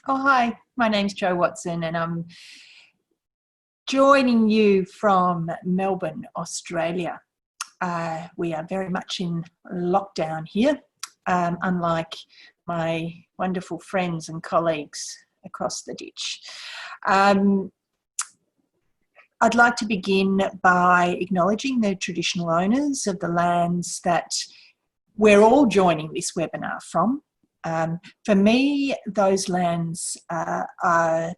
Oh, hi, my name's Jo Watson and I'm joining you from Melbourne, Australia. We are very much in lockdown here, unlike my wonderful friends and colleagues across the ditch. I'd like to begin by acknowledging the traditional owners of the lands that we're all joining this webinar from. For me, those lands are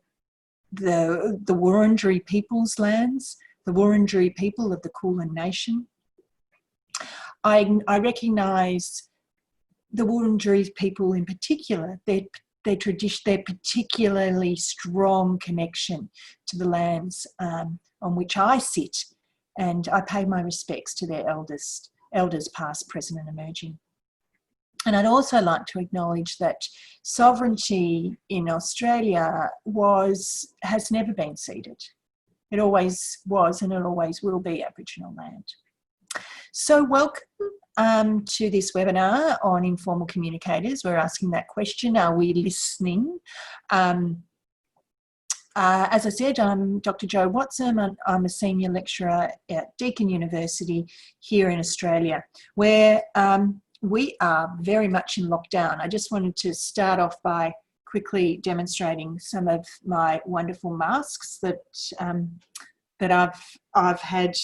the Wurundjeri people's lands, the Wurundjeri people of the Kulin Nation. I recognise the Wurundjeri people in particular, their particularly strong connection to the lands on which I sit, and I pay my respects to their elders past, present and emerging. And I'd also like to acknowledge that sovereignty in Australia has never been ceded. It always was and it always will be Aboriginal land. So welcome to this webinar on informal communicators. We're asking that question, are we listening? As I said, I'm Dr. Jo Watson and I'm a senior lecturer at Deakin University here in Australia, where we are very much in lockdown. I just wanted to start off by quickly demonstrating some of my wonderful masks that I've had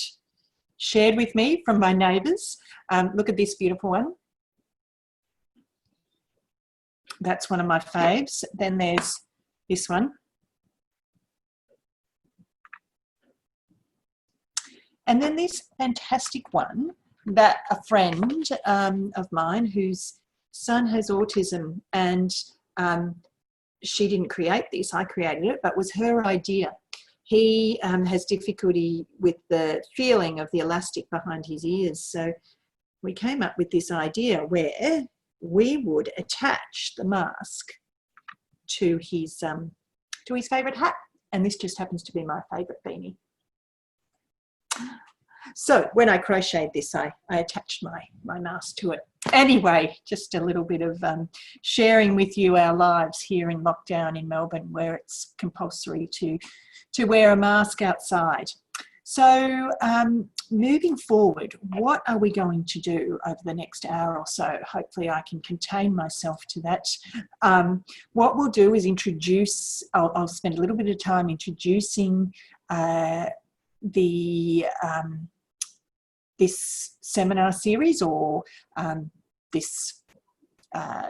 shared with me from my neighbours. Look at this beautiful one. That's one of my faves. Then there's this one. And then this fantastic one that a friend of mine whose son has autism, and she didn't create this, I created it, but was her idea. He has difficulty with the feeling of the elastic behind his ears. So we came up with this idea where we would attach the mask to his favourite hat. And this just happens to be my favourite beanie. So when I crocheted this, I attached my mask to it. Anyway, just a little bit of sharing with you our lives here in lockdown in Melbourne, where it's compulsory to wear a mask outside. So moving forward, what are we going to do over the next hour or so? Hopefully I can contain myself to that. What we'll do is introduce, I'll spend a little bit of time introducing this seminar series, or this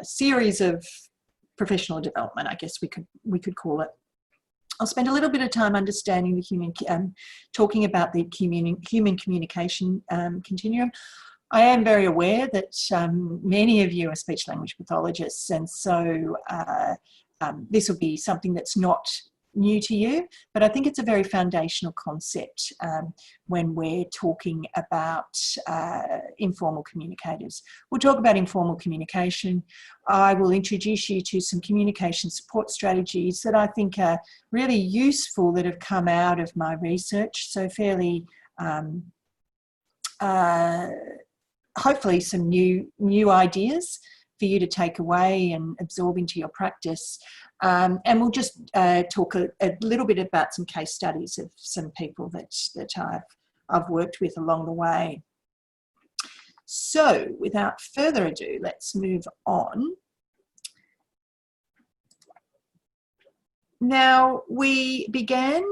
series of professional development, I guess we could call it. I'll spend a little bit of time understanding the talking about the human communication continuum. I am very aware that many of you are speech language pathologists, and so this will be something that's not new to you, but I think it's a very foundational concept when we're talking about informal communicators. We'll talk about informal communication. I will introduce you to some communication support strategies that I think are really useful that have come out of my research, so fairly hopefully some new ideas for you to take away and absorb into your practice. And we'll just talk a little bit about some case studies of some people that I've worked with along the way. So without further ado, let's move on. Now, we began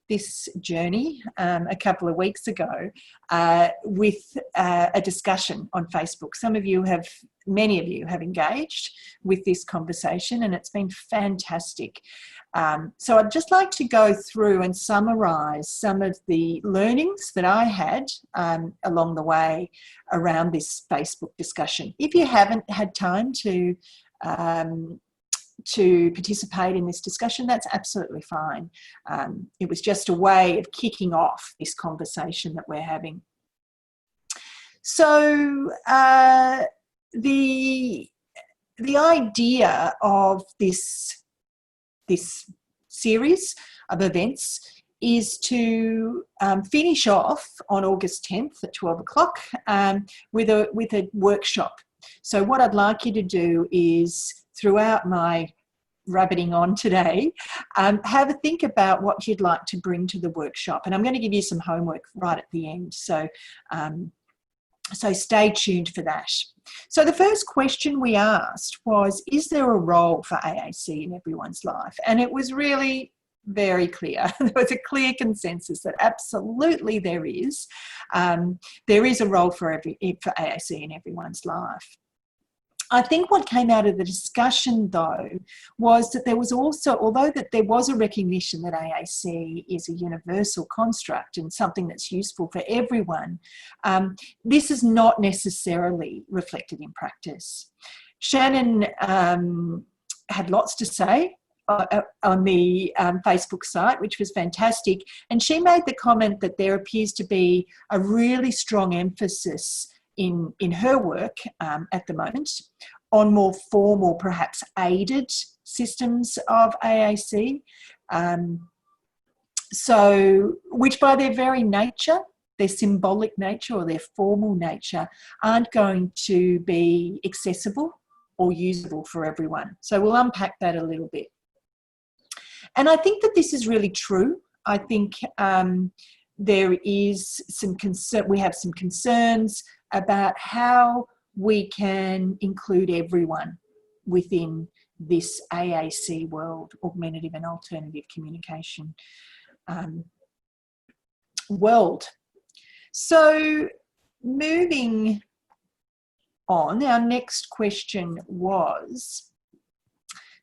this journey a couple of weeks ago with a discussion on Facebook. Many of you have engaged with this conversation, and it's been fantastic. So I'd just like to go through and summarise some of the learnings that I had along the way around this Facebook discussion. If you haven't had time to participate in this discussion, that's absolutely fine. It was just a way of kicking off this conversation that we're having. So the idea of this series of events is to finish off on August 10th at 12 o'clock with a workshop. So what I'd like you to do is, throughout my rabbiting on today, have a think about what you'd like to bring to the workshop. And I'm going to give you some homework right at the end. So, so stay tuned for that. So the first question we asked was, is there a role for AAC in everyone's life? And it was really very clear. There was a clear consensus that absolutely there is. There is a role for AAC in everyone's life. I think what came out of the discussion, though, was that there was also, although that there was a recognition that AAC is a universal construct and something that's useful for everyone, this is not necessarily reflected in practice. Shannon had lots to say on the Facebook site, which was fantastic, and she made the comment that there appears to be a really strong emphasis in her work at the moment on more formal, perhaps aided systems of AAC. So, which by their very nature, their symbolic nature or their formal nature, aren't going to be accessible or usable for everyone. So we'll unpack that a little bit. And I think that this is really true. I think there is some concern, we have some concerns about how we can include everyone within this AAC world, augmentative and alternative communication world. So moving on, our next question was,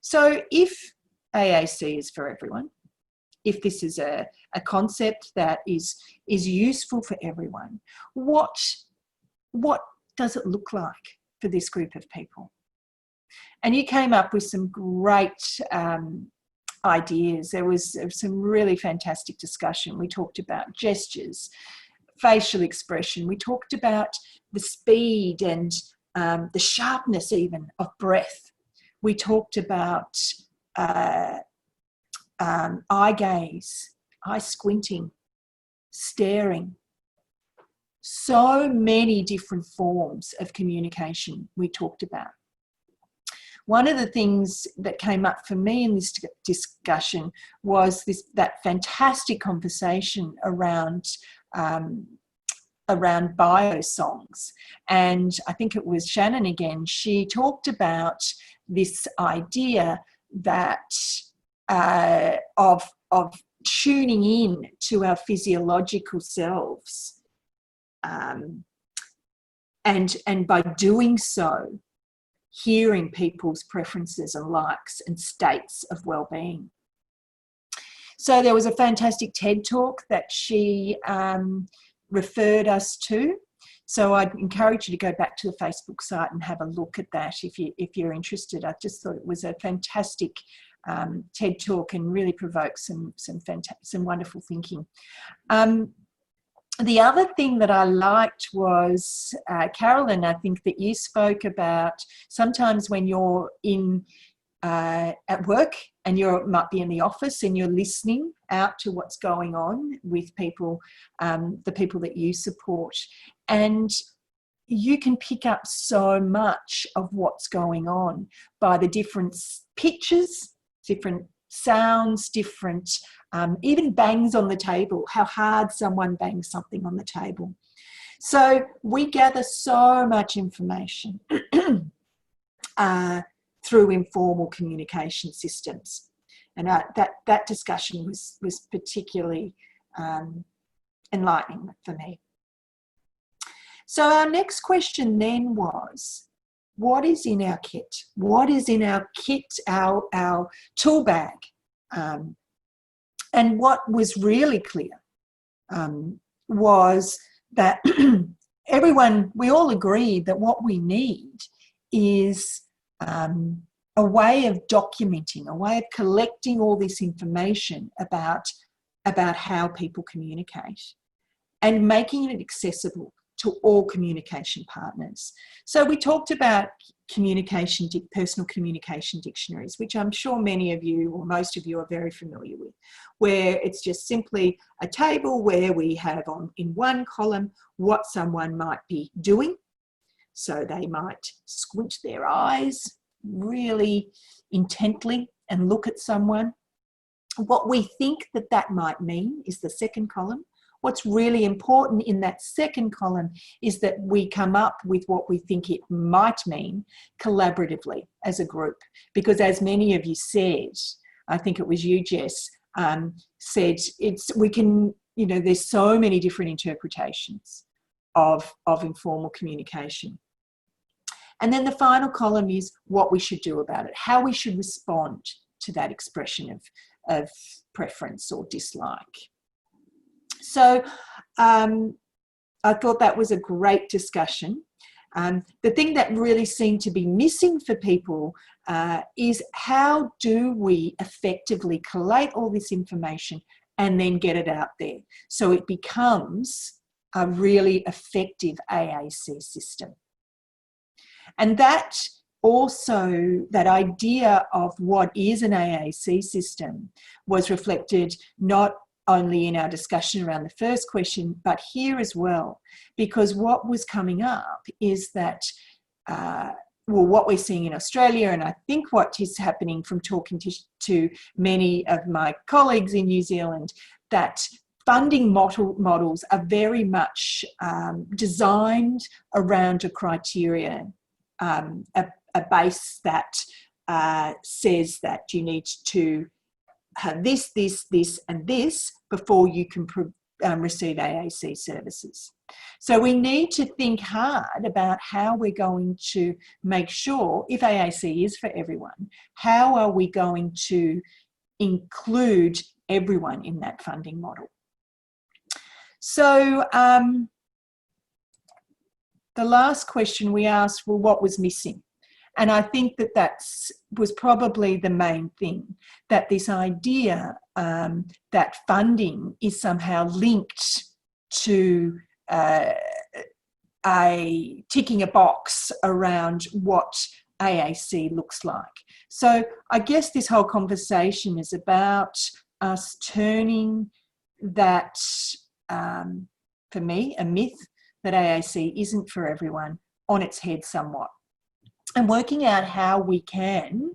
so if AAC is for everyone, if this is a concept that is useful for everyone, what does it look like for this group of people? And you came up with some great ideas. There was some really fantastic discussion. We talked about gestures, facial expression. We talked about the speed and the sharpness even of breath. We talked about eye gaze, eye squinting, staring. So many different forms of communication we talked about. One of the things that came up for me in this discussion was that fantastic conversation around bio songs. And I think it was Shannon again, she talked about this idea that of tuning in to our physiological selves. And by doing so, hearing people's preferences and likes and states of well-being. So there was a fantastic TED talk that she referred us to. So I'd encourage you to go back to the Facebook site and have a look at that if you're interested. I just thought it was a fantastic TED talk and really provoked some wonderful thinking. The other thing that I liked was, Carolyn, I think that you spoke about sometimes when you're at work and you might be in the office and you're listening out to what's going on with people, the people that you support, and you can pick up so much of what's going on by the different pitches, different sounds, different even bangs on the table, how hard someone bangs something on the table. So we gather so much information through informal communication systems. And that discussion was particularly enlightening for me. So our next question then was, what is in our kit? What is in our kit, our tool bag? And what was really clear was that we all agreed that what we need is a way of documenting, a way of collecting all this information about how people communicate and making it accessible to all communication partners. So we talked about personal communication dictionaries, which I'm sure many of you or most of you are very familiar with, where it's just simply a table where we have in one column what someone might be doing. So they might squint their eyes really intently and look at someone. What we think that that might mean is the second column. What's really important in that second column is that we come up with what we think it might mean collaboratively as a group. Because as many of you said, I think it was you, Jess, said we can, you know, there's so many different interpretations of informal communication. And then the final column is what we should do about it, how we should respond to that expression of preference or dislike. So I thought that was a great discussion. The thing that really seemed to be missing for people is how do we effectively collate all this information and then get it out there so it becomes a really effective AAC system. And that also, that idea of what is an AAC system was reflected not only in our discussion around the first question, but here as well, because what was coming up is that, well, what we're seeing in Australia, and I think what is happening from talking to many of my colleagues in New Zealand, that funding models are very much designed around a criteria, a base that says that you need to have this, this, this, and this before you can receive AAC services. So we need to think hard about how we're going to make sure, if AAC is for everyone, how are we going to include everyone in that funding model? So the last question we asked, well, what was missing? And I think that was probably the main thing, that this idea that funding is somehow linked to ticking a box around what AAC looks like. So I guess this whole conversation is about us turning that, for me, a myth that AAC isn't for everyone, on its head somewhat. And working out how we can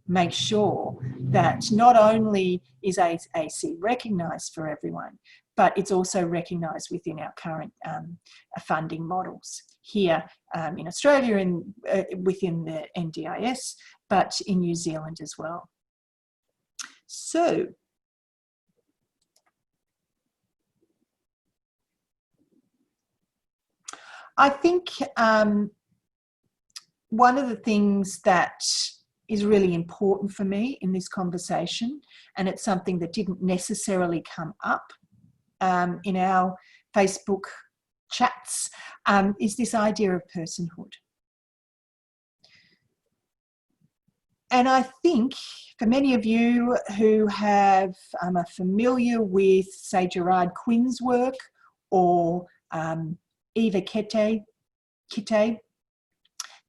make sure that not only is AAC recognised for everyone, but it's also recognised within our current funding models here in Australia and within the NDIS, but in New Zealand as well. So, I think one of the things that is really important for me in this conversation, and it's something that didn't necessarily come up in our Facebook chats, is this idea of personhood. And I think for many of you who are familiar with, say, Gerard Quinn's work or Eva Kitte,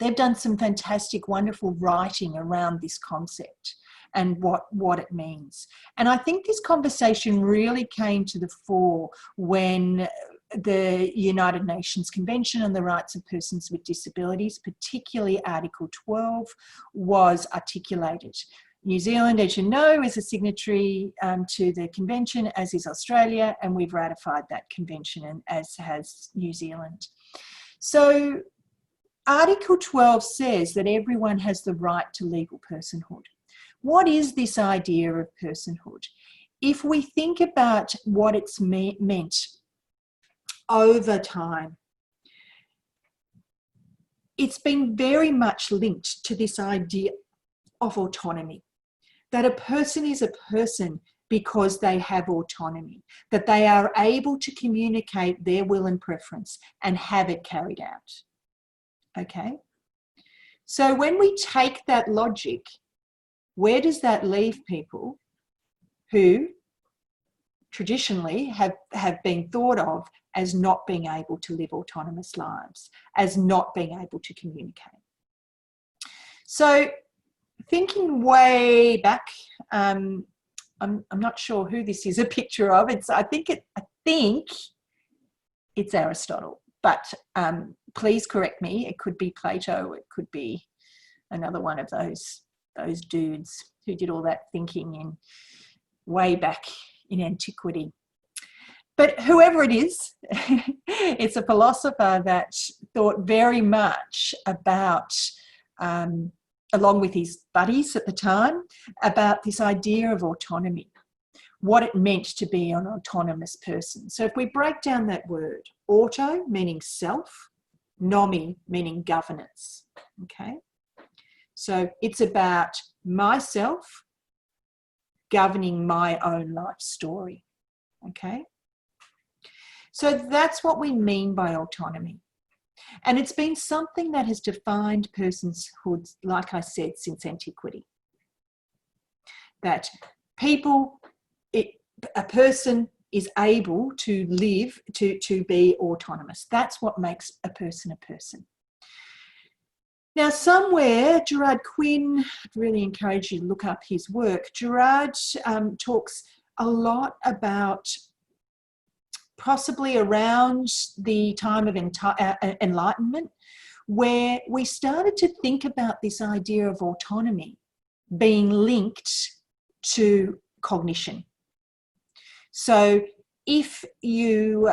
they've done some fantastic, wonderful writing around this concept and what it means. And I think this conversation really came to the fore when the United Nations Convention on the Rights of Persons with Disabilities, particularly Article 12, was articulated. New Zealand, as you know, is a signatory to the convention, as is Australia, and we've ratified that convention, and as has New Zealand. So Article 12 says that everyone has the right to legal personhood. What is this idea of personhood? If we think about what it's meant over time, it's been very much linked to this idea of autonomy, that a person is a person because they have autonomy, that they are able to communicate their will and preference and have it carried out. Okay? So when we take that logic, where does that leave people who traditionally have been thought of as not being able to live autonomous lives, as not being able to communicate? So thinking way back, I'm not sure who this is a picture of. I think it's Aristotle, but please correct me. It could be Plato. It could be another one of those dudes. who did all that thinking in way back in antiquity. But whoever it is, it's a philosopher that thought very much about, along with his buddies at the time, about this idea of autonomy, what it meant to be an autonomous person. So if we break down that word, auto meaning self, nomi meaning governance, okay? So it's about myself governing my own life story, okay? So that's what we mean by autonomy. And it's been something that has defined personhood, like I said, since antiquity. That people, a person is able to live, to be autonomous. That's what makes a person a person. Now, somewhere, Gerard Quinn, I'd really encourage you to look up his work. Gerard talks a lot about, possibly around the time of Enlightenment, where we started to think about this idea of autonomy being linked to cognition. So if you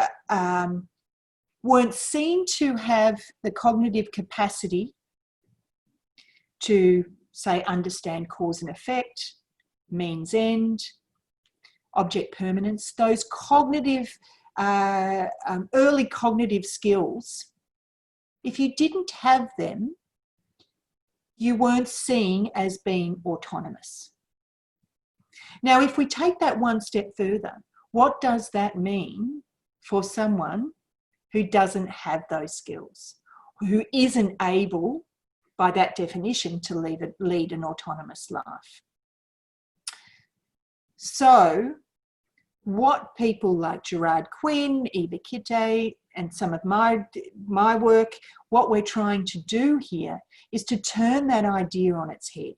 weren't seen to have the cognitive capacity to, say, understand cause and effect, means end, object permanence, those cognitive, early cognitive skills, if you didn't have them, you weren't seen as being autonomous. Now, if we take that one step further, what does that mean for someone who doesn't have those skills, who isn't able, by that definition, to lead an autonomous life? So what people like Gerard Quinn, Eva Kitte, and some of my work, what we're trying to do here is to turn that idea on its head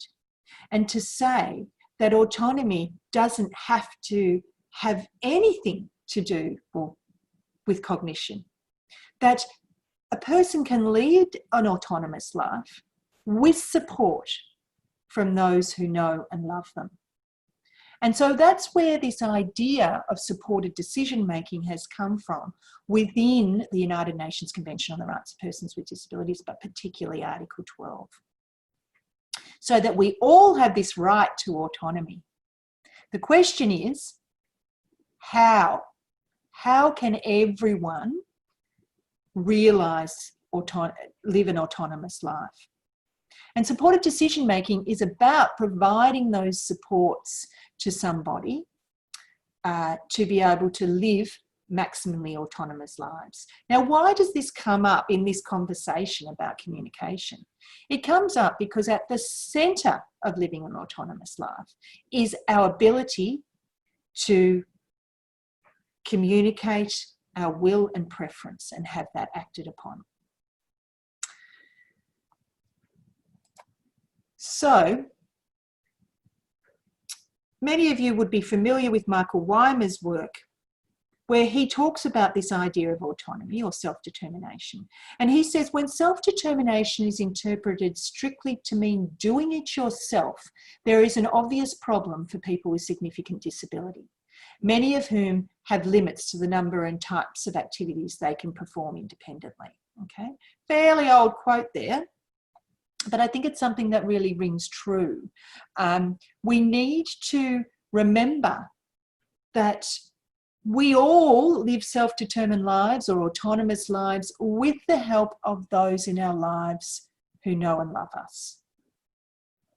and to say that autonomy doesn't have to have anything to do with cognition. That a person can lead an autonomous life with support from those who know and love them. And so that's where this idea of supported decision-making has come from within the United Nations Convention on the Rights of Persons with Disabilities, but particularly Article 12. So that we all have this right to autonomy. The question is, how? How can everyone realise, live an autonomous life? And supported decision-making is about providing those supports to somebody to be able to live maximally autonomous lives. Now, why does this come up in this conversation about communication? It comes up because at the centre of living an autonomous life is our ability to communicate our will and preference and have that acted upon. So, many of you would be familiar with Michael Weimer's work, where he talks about this idea of autonomy or self-determination. And he says, when self-determination is interpreted strictly to mean doing it yourself, there is an obvious problem for people with significant disability, many of whom have limits to the number and types of activities they can perform independently. Okay, fairly old quote there, but I think it's something that really rings true. We need to remember that we all live self-determined lives or autonomous lives with the help of those in our lives who know and love us.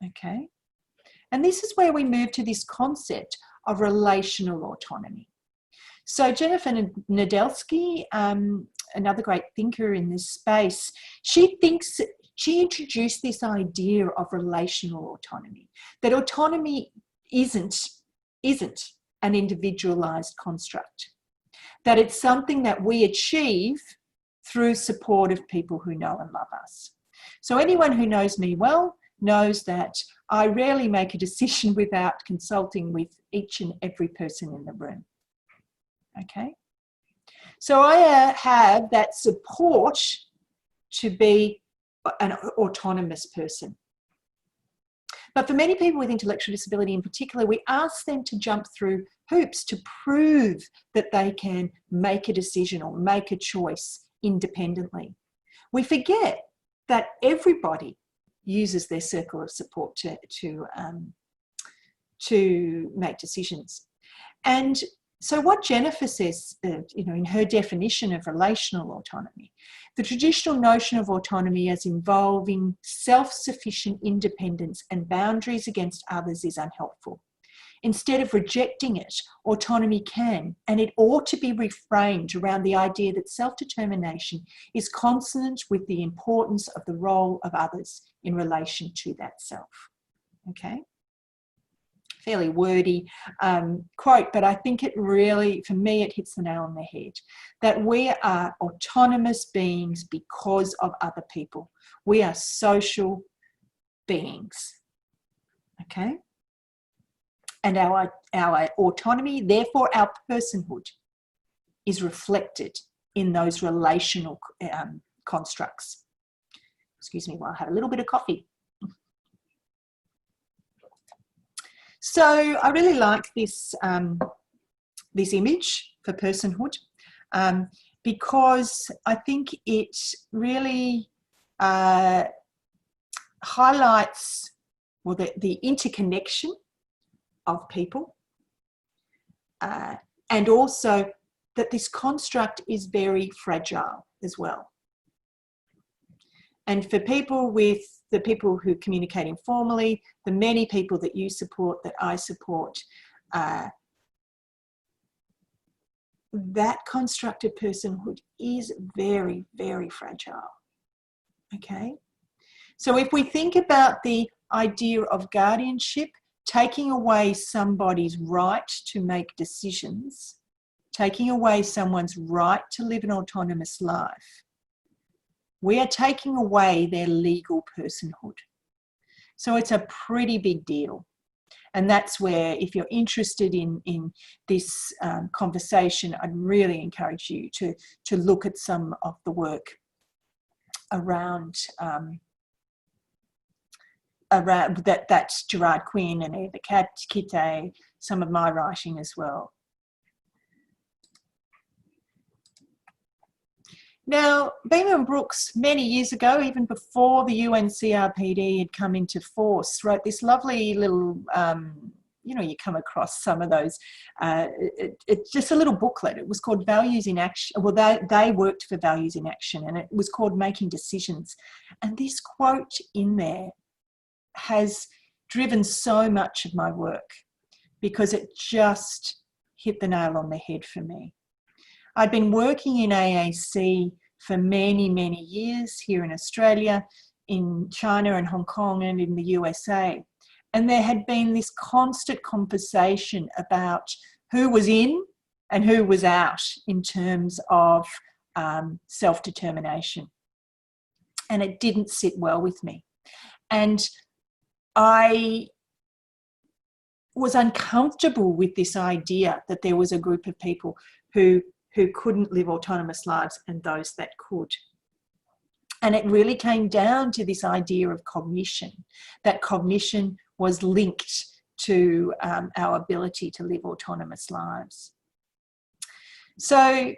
Okay? And this is where we move to this concept of relational autonomy. So Jennifer Nadelsky, another great thinker in this space, she introduced this idea of relational autonomy, that autonomy isn't an individualized construct, that it's something that we achieve through support of people who know and love us. So anyone who knows me well knows that I rarely make a decision without consulting with each and every person in the room. Okay? So I have that support to be an autonomous person. But for many people with intellectual disability in particular, we ask them to jump through hoops to prove that they can make a decision or make a choice independently. We forget that everybody uses their circle of support to make decisions. And so what Jennifer says, in her definition of relational autonomy, the traditional notion of autonomy as involving self-sufficient independence and boundaries against others is unhelpful. Instead of rejecting it, autonomy can and it ought to be reframed around the idea that self-determination is consonant with the importance of the role of others in relation to that self. Okay? Fairly wordy quote, but I think it really, for me, it hits the nail on the head, that we are autonomous beings because of other people. We are social beings, okay? And our autonomy, therefore our personhood, is reflected in those relational constructs. Excuse me while I have a little bit of coffee. So I really like this, this image for personhood because I think it really highlights, well, the interconnection of people and also that this construct is very fragile as well. And for people with the people who communicate informally, the many people that you support, that I support, that construct of personhood is very, very fragile, okay? So if we think about the idea of guardianship, taking away somebody's right to make decisions, taking away someone's right to live an autonomous life, we are taking away their legal personhood. So it's a pretty big deal. And that's where, if you're interested in this conversation, I'd really encourage you to look at some of the work around that's Gerard Quinn and Eva Kite, some of my writing as well. Now, Beamer and Brooks, many years ago, even before the UNCRPD had come into force, wrote this lovely little, you come across some of those, it's just a little booklet. It was called Values in Action. Well, they worked for Values in Action, and it was called Making Decisions. And this quote in there has driven so much of my work because it just hit the nail on the head for me. I'd been working in AAC for many, many years here in Australia, in China and Hong Kong and in the USA. And there had been this constant conversation about who was in and who was out in terms of self-determination. And it didn't sit well with me. And I was uncomfortable with this idea that there was a group of people who couldn't live autonomous lives and those that could. And it really came down to this idea of cognition, that cognition was linked to our ability to live autonomous lives. So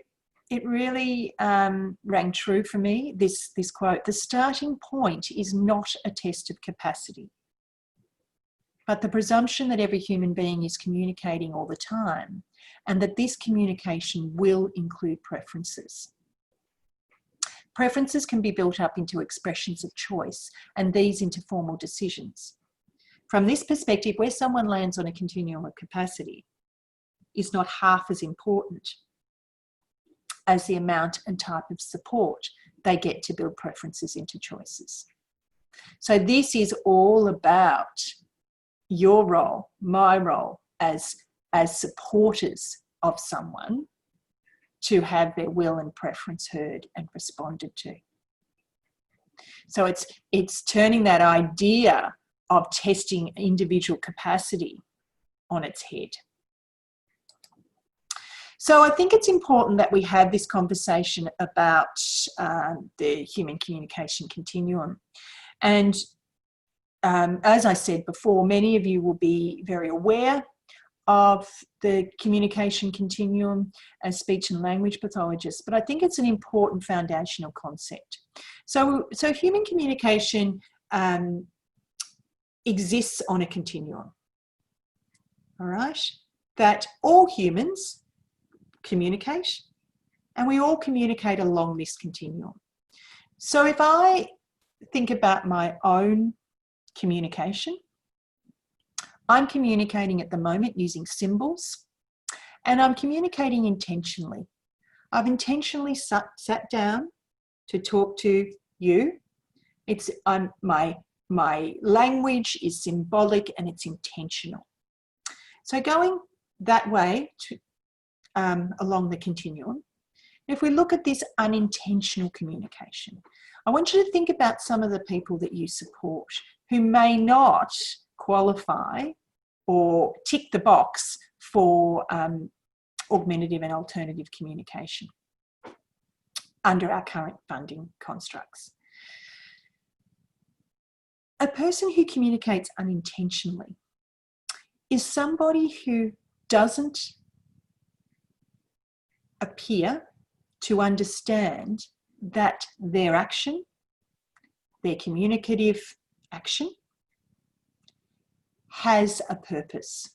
it really rang true for me, this quote: the starting point is not a test of capacity, but the presumption that every human being is communicating all the time, and that this communication will include preferences. Preferences can be built up into expressions of choice, and these into formal decisions. From this perspective, where someone lands on a continuum of capacity is not half as important as the amount and type of support they get to build preferences into choices. So this is all about your role, my role as supporters of someone, to have their will and preference heard and responded to. So it's turning that idea of testing individual capacity on its head. So I think it's important that we have this conversation about the human communication continuum. And as I said before, many of you will be very aware of the communication continuum as speech and language pathologists, but I think it's an important foundational concept. So human communication exists on a continuum, all right? That all humans communicate, and we all communicate along this continuum. So if I think about my own communication, I'm communicating at the moment using symbols, and I'm communicating intentionally. I've intentionally sat down to talk to you. My language is symbolic and it's intentional. So going that way to, along the continuum, if we look at this unintentional communication, I want you to think about some of the people that you support who may not qualify or tick the box for augmentative and alternative communication under our current funding constructs. A person who communicates unintentionally is somebody who doesn't appear to understand that their action, their communicative action, has a purpose.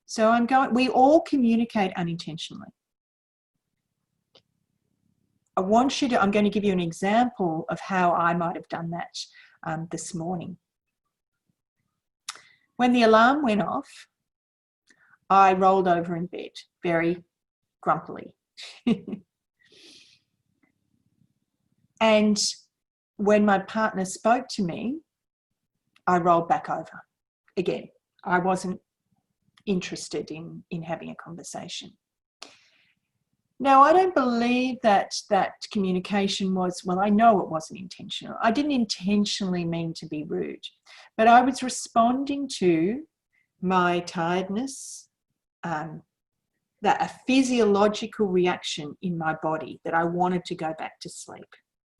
So we all communicate unintentionally. I'm going to give you an example of how I might have done that this morning. When the alarm went off, I rolled over in bed, very grumpily. And when my partner spoke to me, I rolled back over. Again, I wasn't interested in having a conversation. Now, I don't believe that communication was, well, I know it wasn't intentional. I didn't intentionally mean to be rude, but I was responding to my tiredness, a physiological reaction in my body that I wanted to go back to sleep,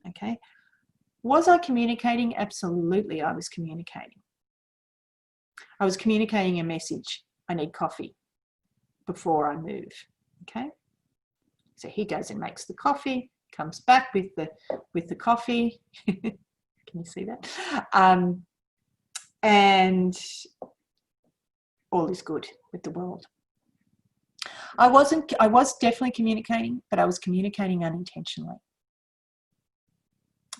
okay? Was I communicating? Absolutely, I was communicating. I was communicating a message. I need coffee before I move, okay? So he goes and makes the coffee, comes back with the coffee. Can you see that? And all is good with the world. I was definitely communicating, but I was communicating unintentionally.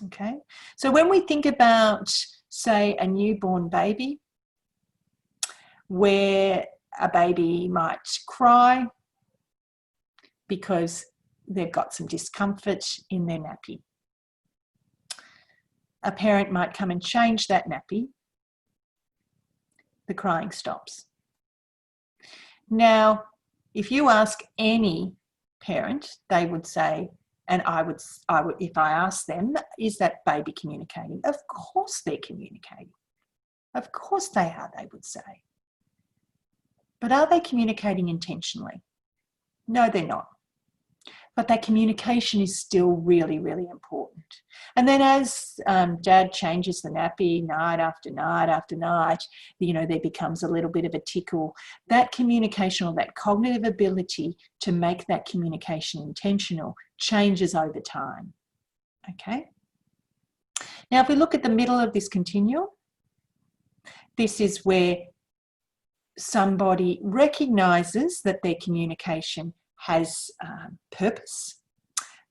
Okay, so when we think about, say, a newborn baby, where a baby might cry because they've got some discomfort in their nappy. A parent might come and change that nappy. The crying stops. Now, if you ask any parent, they would say, and I would, if I asked them, is that baby communicating? Of course they're communicating. Of course they are, they would say. But are they communicating intentionally? No, they're not. But that communication is still really, really important. And then as dad changes the nappy night after night after night, you know, there becomes a little bit of a tickle. That communication, or that cognitive ability to make that communication intentional, changes over time. Okay? Now, if we look at the middle of this continuum, this is where somebody recognises that their communication has purpose,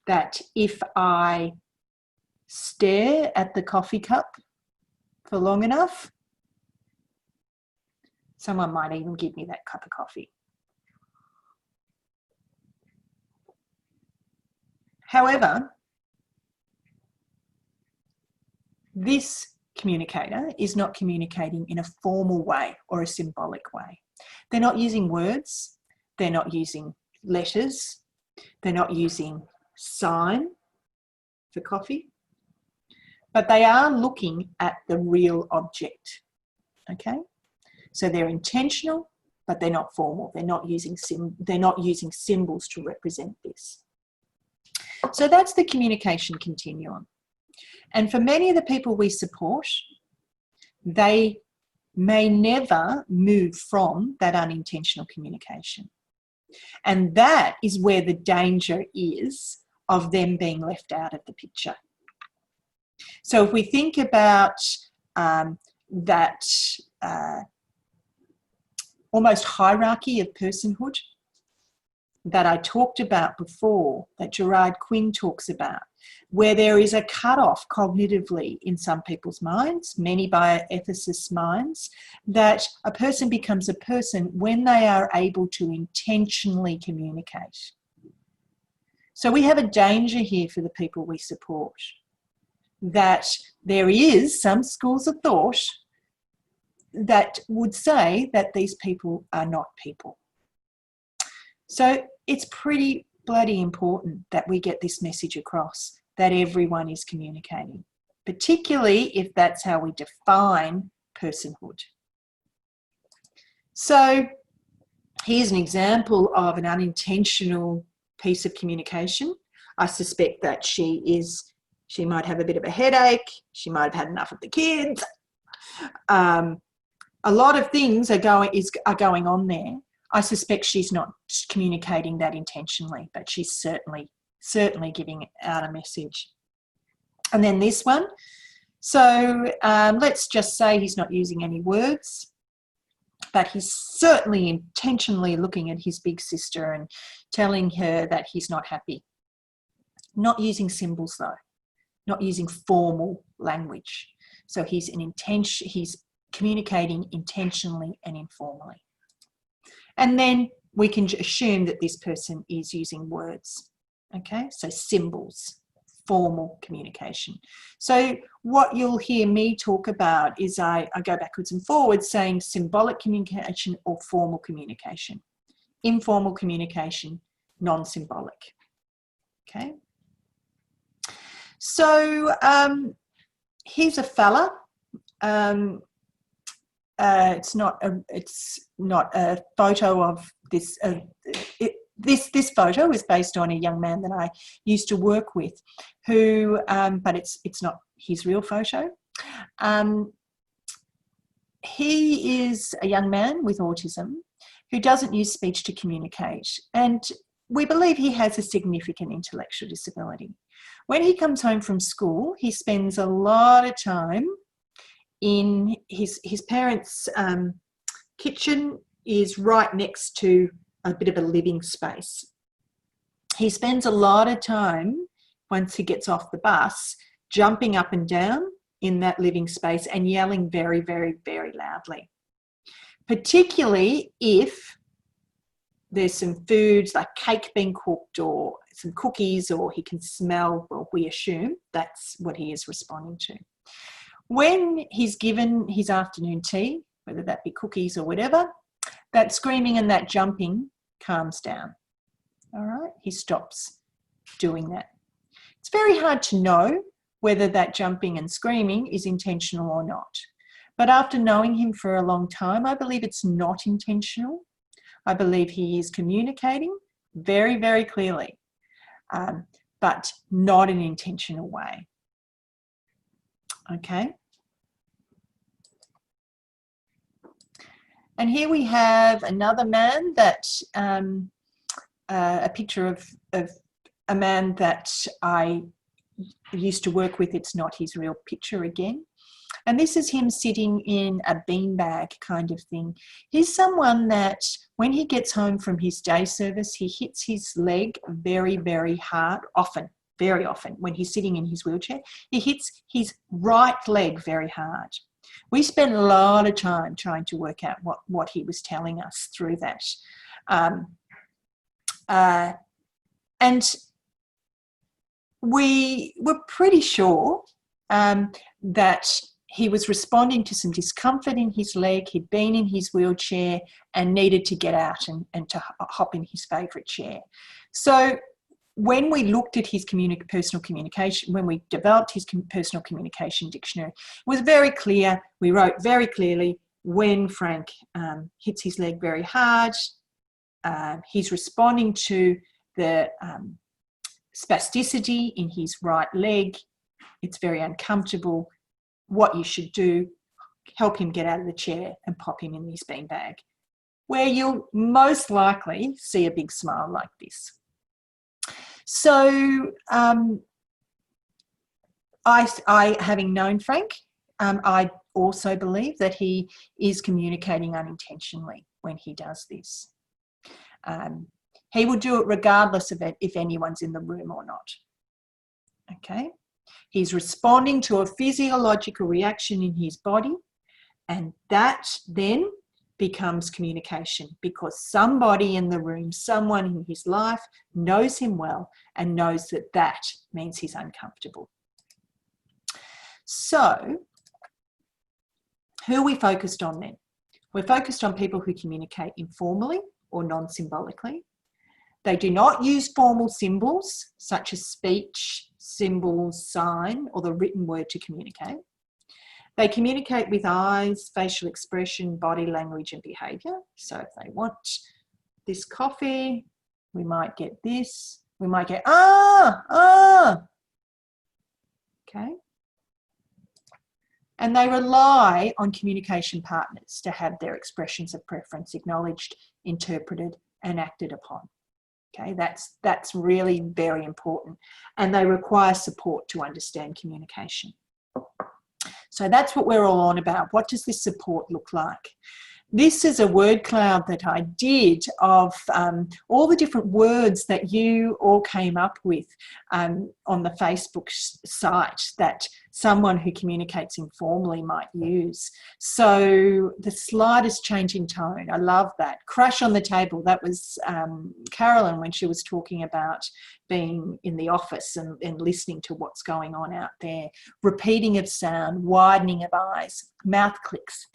that if I stare at the coffee cup for long enough, someone might even give me that cup of coffee. However, this communicator is not communicating in a formal way or a symbolic way. They're not using words, they're not using letters, they're not using sign for coffee, but they are looking at the real object, okay? So they're intentional, but they're not formal. They're not using symbols to represent this. So that's the communication continuum. And for many of the people we support, they may never move from that unintentional communication. And that is where the danger is of them being left out of the picture. So if we think about that almost hierarchy of personhood that I talked about before, that Gerard Quinn talks about, where there is a cutoff cognitively in some people's minds, many bioethicists' minds, that a person becomes a person when they are able to intentionally communicate. So we have a danger here for the people we support, that there is some schools of thought that would say that these people are not people. So it's pretty bloody important that we get this message across, that everyone is communicating, particularly if that's how we define personhood. So here's an example of an unintentional piece of communication. I suspect that she might have a bit of a headache. She might have had enough of the kids. A lot of things are going on there. I suspect she's not communicating that intentionally, but she's certainly giving out a message. And then this one. So let's just say he's not using any words, but he's certainly intentionally looking at his big sister and telling her that he's not happy. Not using symbols though, not using formal language. So he's communicating intentionally and informally. And then we can assume that this person is using words, okay? So symbols, formal communication. So what you'll hear me talk about is I go backwards and forwards saying symbolic communication or formal communication, informal communication, non-symbolic, okay? So here's a fella. It's not a photo of this. This photo is based on a young man that I used to work with, who, but it's not his real photo. He is a young man with autism who doesn't use speech to communicate, and we believe he has a significant intellectual disability. When he comes home from school, he spends a lot of time in his parents' kitchen is right next to a bit of a living space. He spends a lot of time, once he gets off the bus, jumping up and down in that living space and yelling very, very, very loudly, particularly if there's some foods like cake being cooked or some cookies, or he can smell, well, we assume that's what he is responding to. When he's given his afternoon tea, whether that be cookies or whatever, that screaming and that jumping calms down. All right, he stops doing that. It's very hard to know whether that jumping and screaming is intentional or not. But after knowing him for a long time, I believe it's not intentional. I believe he is communicating very, very clearly, but not in an intentional way. Okay. And here we have another man that, a picture of a man that I used to work with. It's not his real picture again. And this is him sitting in a beanbag kind of thing. He's someone that when he gets home from his day service, he hits his leg very, very hard, very often, when he's sitting in his wheelchair. He hits his right leg very hard. We spent a lot of time trying to work out what he was telling us through that. And we were pretty sure that he was responding to some discomfort in his leg. He'd been in his wheelchair and needed to get out and to hop in his favourite chair. So when we looked at his personal communication, when we developed his personal communication dictionary, it was very clear. We wrote very clearly when Frank hits his leg very hard, he's responding to the spasticity in his right leg. It's very uncomfortable. What you should do, help him get out of the chair and pop him in his beanbag, where you'll most likely see a big smile like this. So I having known Frank, I also believe that he is communicating unintentionally when he does this. He will do it regardless of if anyone's in the room or not. Okay, he's responding to a physiological reaction in his body, and that then becomes communication, because somebody in the room, someone in his life knows him well and knows that that means he's uncomfortable. So who are we focused on then? We're focused on people who communicate informally or non-symbolically. They do not use formal symbols such as speech, symbols, sign, or the written word to communicate. They communicate with eyes, facial expression, body language, and behaviour. So if they want this coffee, we might get this. We might get, okay. And they rely on communication partners to have their expressions of preference acknowledged, interpreted, and acted upon. Okay, that's really very important. And they require support to understand communication. So that's what we're all on about. What does this support look like? This is a word cloud that I did of all the different words that you all came up with on the Facebook site that someone who communicates informally might use. So the slightest change in tone, I love that. Crash on the table, that was Carolyn when she was talking about being in the office and listening to what's going on out there. Repeating of sound, widening of eyes, mouth clicks.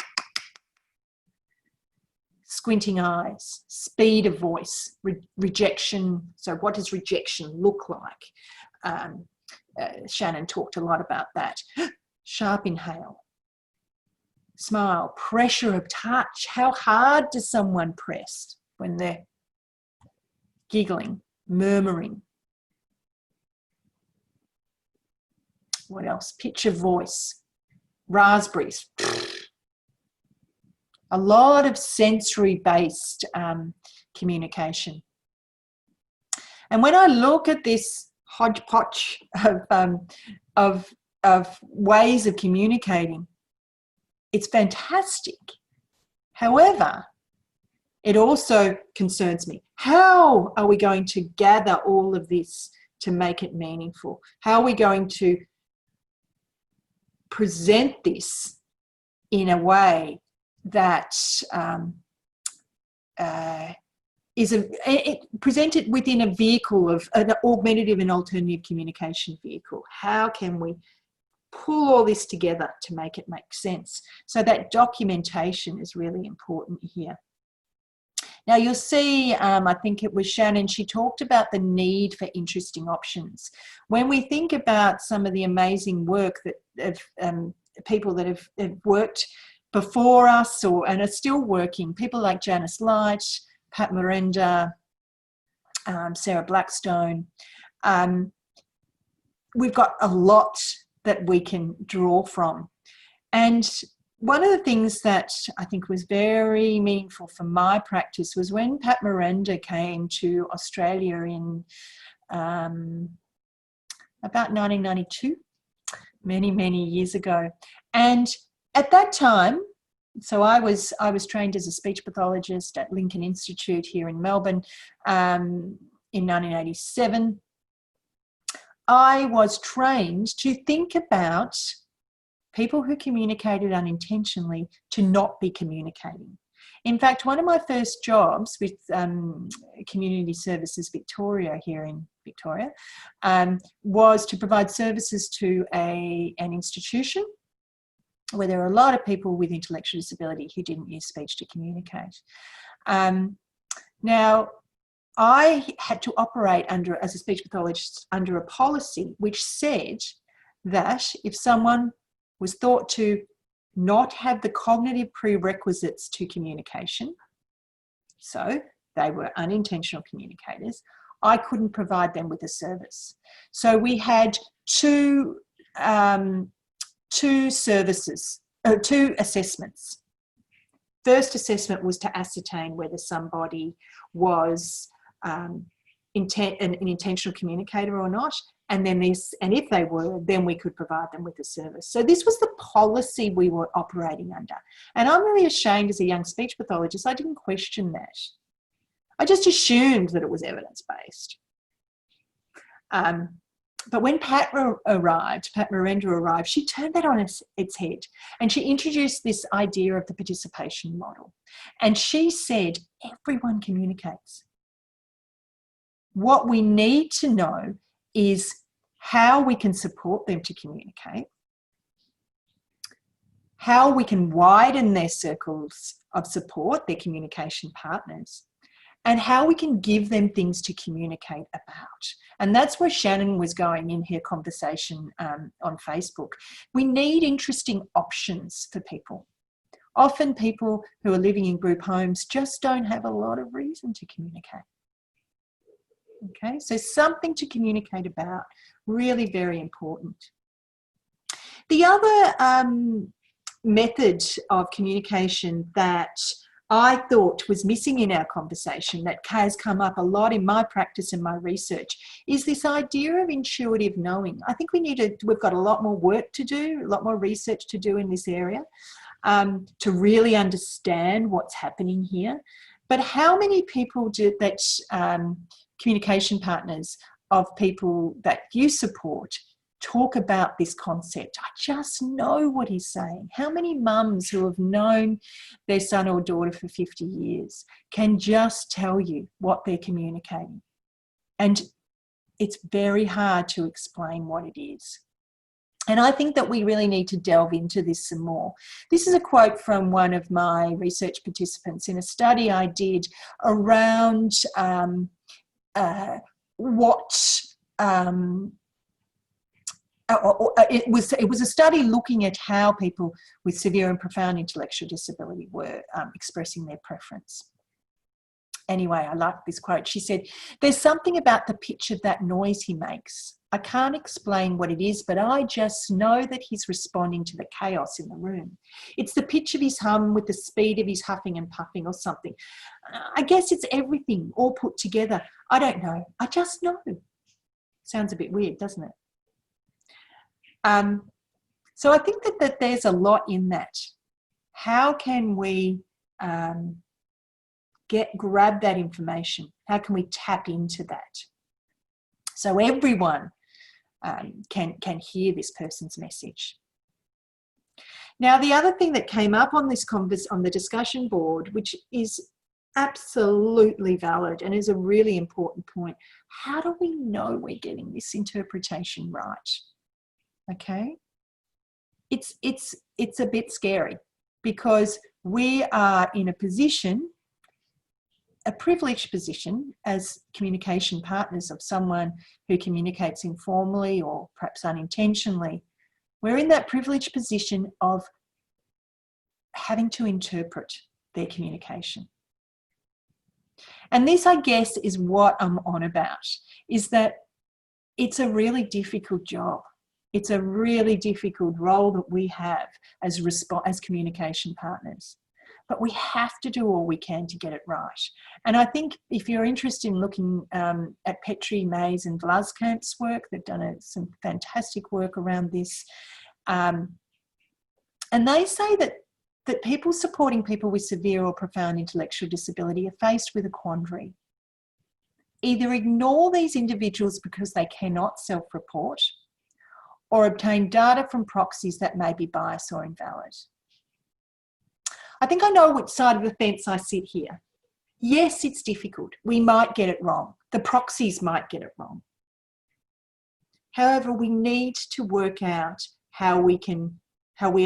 Squinting eyes, speed of voice, rejection. So what does rejection look like? Shannon talked a lot about that. Sharp inhale, smile, pressure of touch. How hard does someone press when they're giggling, murmuring? What else? Pitch of voice, raspberries. A lot of sensory-based communication. And when I look at this hodgepodge of ways of communicating, it's fantastic. However, it also concerns me. How are we going to gather all of this to make it meaningful? How are we going to present this in a way that presented within a vehicle of an augmentative and alternative communication vehicle? How can we pull all this together to make it make sense? So that documentation is really important here. Now you'll see, I think it was Shannon, she talked about the need for interesting options. When we think about some of the amazing work that people that have worked before us and are still working, people like Janice Light, Pat Miranda, Sarah Blackstone, we've got a lot that we can draw from. And one of the things that I think was very meaningful for my practice was when Pat Miranda came to Australia in about 1992, many years ago. And at that time, so I was trained as a speech pathologist at Lincoln Institute here in Melbourne in 1987. I was trained to think about people who communicated unintentionally to not be communicating. In fact, one of my first jobs with Community Services Victoria here in Victoria was to provide services to an institution where there are a lot of people with intellectual disability who didn't use speech to communicate. Now, I had to operate as a speech pathologist under a policy which said that if someone was thought to not have the cognitive prerequisites to communication, so they were unintentional communicators, I couldn't provide them with a service. So we had two services two assessments. First assessment was to ascertain whether somebody was an intentional communicator or not. And then and if they were, then we could provide them with a service. So this was the policy we were operating under. And I'm really ashamed as a young speech pathologist, I didn't question that. I just assumed that it was evidence-based. But when Pat Marendra arrived, she turned that on its head, and she introduced this idea of the participation model. And she said, everyone communicates. What we need to know is how we can support them to communicate, how we can widen their circles of support, their communication partners, and how we can give them things to communicate about. And that's where Shannon was going in her conversation on Facebook. We need interesting options for people. Often people who are living in group homes just don't have a lot of reason to communicate. Okay, so something to communicate about, really very important. The other method of communication that I thought was missing in our conversation, that has come up a lot in my practice and my research, is this idea of intuitive knowing. I think we've got a lot more work to do, a lot more research to do in this area to really understand what's happening here. But how many people communication partners of people that you support talk about this concept? I just know what he's saying. How many mums who have known their son or daughter for 50 years can just tell you what they're communicating? And it's very hard to explain what it is. And I think that we really need to delve into this some more. This is a quote from one of my research participants in a study I did around it was a study looking at how people with severe and profound intellectual disability were expressing their preference. Anyway, I like this quote. She said, "There's something about the pitch of that noise he makes. I can't explain what it is, but I just know that he's responding to the chaos in the room. It's the pitch of his hum with the speed of his huffing and puffing or something. I guess it's everything all put together. I don't know. I just know." Sounds a bit weird, doesn't it? So I think that there's a lot in that. How can we grab that information? How can we tap into that so everyone can hear this person's message? Now, the other thing that came up on this on the discussion board, which is absolutely valid and is a really important point, how do we know we're getting this interpretation right? Okay, it's a bit scary because we are in a position, a privileged position as communication partners of someone who communicates informally or perhaps unintentionally. We're in that privileged position of having to interpret their communication. And this, I guess, is what I'm on about, is that it's a really difficult job. It's a really difficult role that we have as communication partners. But we have to do all we can to get it right. And I think if you're interested in looking at Petrie, Mays and Vlaskamp's work, they've done some fantastic work around this. And they say that people supporting people with severe or profound intellectual disability are faced with a quandary. Either ignore these individuals because they cannot self-report, or obtain data from proxies that may be biased or invalid. I think I know which side of the fence I sit here. Yes, it's difficult. We might get it wrong. The proxies might get it wrong. However, we need to work out how we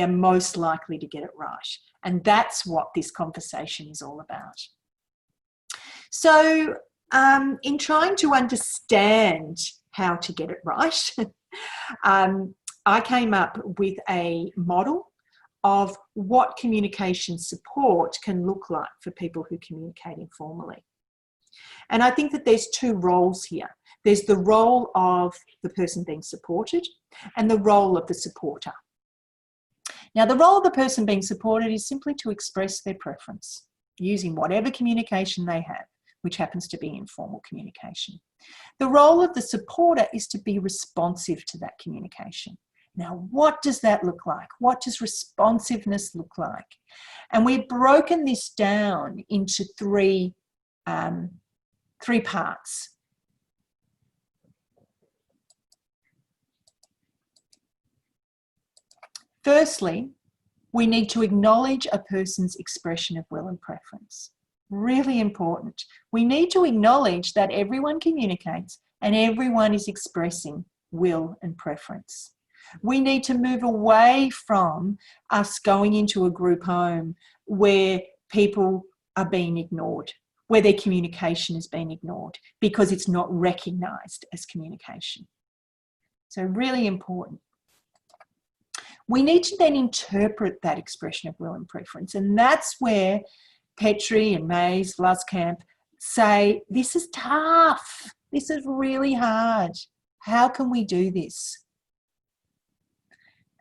are most likely to get it right. And that's what this conversation is all about. So in trying to understand how to get it right, I came up with a model of what communication support can look like for people who communicate informally. And I think that there's two roles here. There's the role of the person being supported and the role of the supporter. Now, the role of the person being supported is simply to express their preference using whatever communication they have, which happens to be informal communication. The role of the supporter is to be responsive to that communication. Now, what does that look like? What does responsiveness look like? And we've broken this down into three parts. Firstly, we need to acknowledge a person's expression of will and preference. Really important. We need to acknowledge that everyone communicates and everyone is expressing will and preference. We need to move away from us going into a group home where people are being ignored, where their communication is being ignored because it's not recognised as communication. So really important. We need to then interpret that expression of will and preference, and that's where Petrie and Mays, Vlaskamp say, this is tough, this is really hard. How can we do this?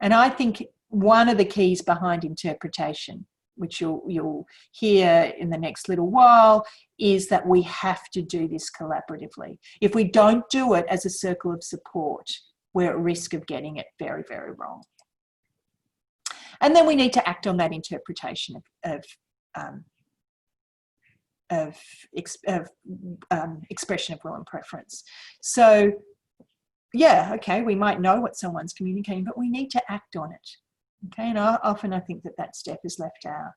And I think one of the keys behind interpretation, which you'll hear in the next little while, is that we have to do this collaboratively. If we don't do it as a circle of support, we're at risk of getting it very, very wrong. And then we need to act on that interpretation of expression of will and preference. So, yeah, okay, we might know what someone's communicating, but we need to act on it. Okay, and often I think that that step is left out.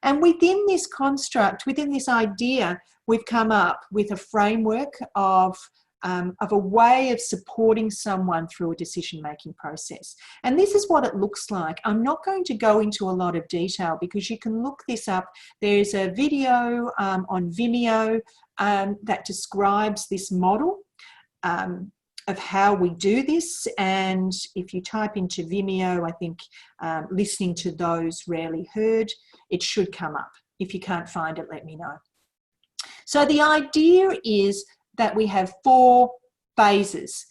And within this construct, within this idea, we've come up with a framework of a way of supporting someone through a decision-making process. And this is what it looks like. I'm not going to go into a lot of detail because you can look this up. There's a video on Vimeo that describes this model of how we do this. And if you type into Vimeo, I think listening to those rarely heard, it should come up. If you can't find it, let me know. So the idea is that we have 4 phases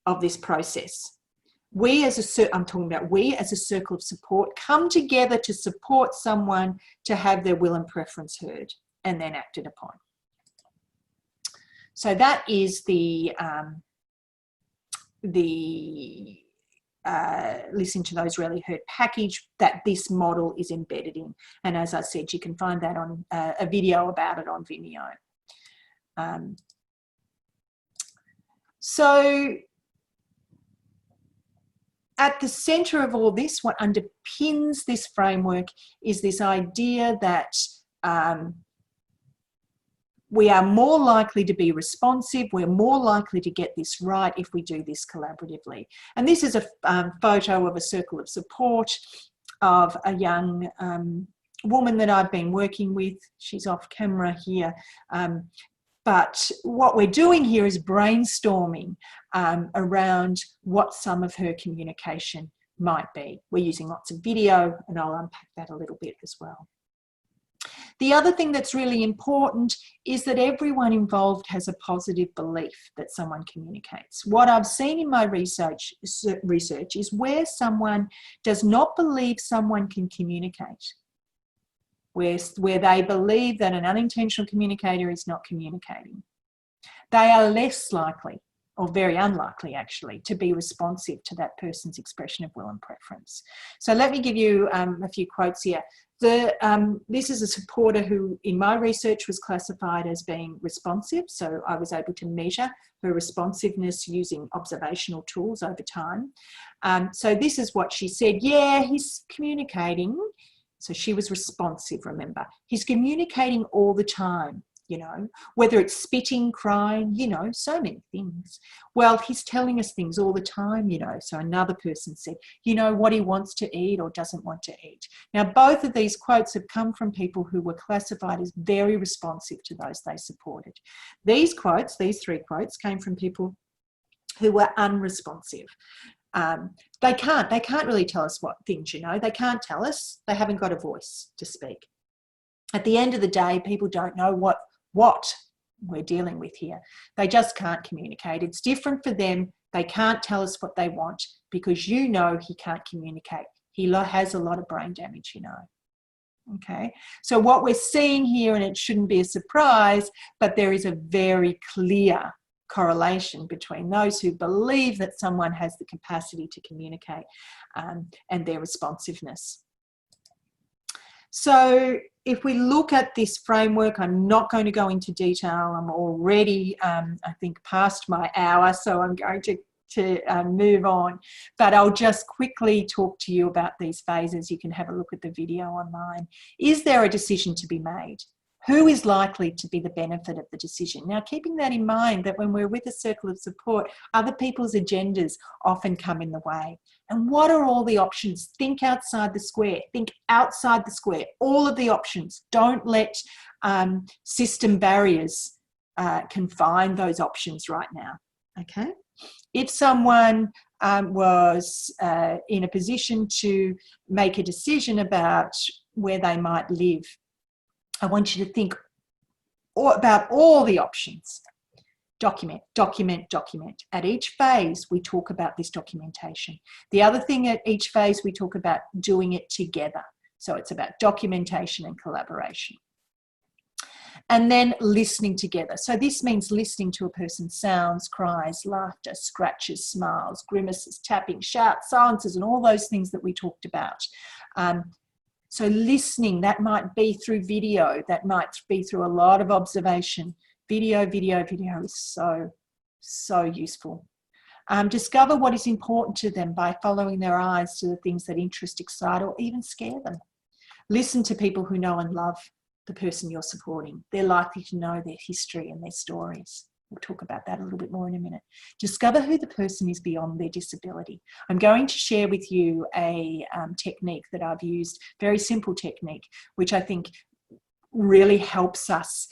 of this process. We as a circle of support come together to support someone to have their will and preference heard and then acted upon. So that is the listen to those rarely heard package that this model is embedded in. And as I said, you can find that on a video about it on Vimeo. So at the centre of all this, what underpins this framework is this idea that we are more likely to be responsive, we're more likely to get this right if we do this collaboratively. And this is a photo of a circle of support of a young woman that I've been working with. She's off camera here. But what we're doing here is brainstorming around what some of her communication might be. We're using lots of video, and I'll unpack that a little bit as well. The other thing that's really important is that everyone involved has a positive belief that someone communicates. What I've seen in my research is where someone does not believe someone can communicate, where they believe that an unintentional communicator is not communicating, they are less likely, or very unlikely actually, to be responsive to that person's expression of will and preference. So let me give you a few quotes here. This is a supporter who in my research was classified as being responsive, so I was able to measure her responsiveness using observational tools over time. So this is what she said: yeah, he's communicating. So she was responsive, remember. He's communicating all the time, you know, whether it's spitting, crying, you know, so many things. Well, he's telling us things all the time, you know. So another person said, you know, what he wants to eat or doesn't want to eat. Now, both of these quotes have come from people who were classified as very responsive to those they supported. These quotes, these 3 quotes, came from people who were unresponsive. They can't really tell us what things, you know, they can't tell us, they haven't got a voice to speak. At the end of the day, people don't know what we're dealing with here. They just can't communicate. It's different for them They can't tell us what they want because you know he can't communicate. He has a lot of brain damage, you know. Okay, so what we're seeing here, and it shouldn't be a surprise, but there is a very clear correlation between those who believe that someone has the capacity to communicate and their responsiveness. So if we look at this framework, I'm not going to go into detail. I'm already, I think, past my hour, so I'm going to move on. But I'll just quickly talk to you about these phases. You can have a look at the video online. Is there a decision to be made? Who is likely to be the benefit of the decision? Now, keeping that in mind, that when we're with a circle of support, other people's agendas often come in the way. And what are all the options? Think outside the square. Think outside the square. All of the options. Don't let system barriers confine those options right now. Okay? If someone was in a position to make a decision about where they might live, I want you to think about all the options. Document, document, document. At each phase, we talk about this documentation. The other thing, at each phase, we talk about doing it together. So it's about documentation and collaboration. And then listening together. So this means listening to a person's sounds, cries, laughter, scratches, smiles, grimaces, tapping, shouts, silences, and all those things that we talked about. So listening, that might be through video, that might be through a lot of observation. Video is so useful. Discover what is important to them by following their eyes to the things that interest, excite, or even scare them. Listen to people who know and love the person you're supporting. They're likely to know their history and their stories. We'll talk about that a little bit more in a minute. Discover who the person is beyond their disability. I'm going to share with you a technique that I've used, very simple technique, which I think really helps us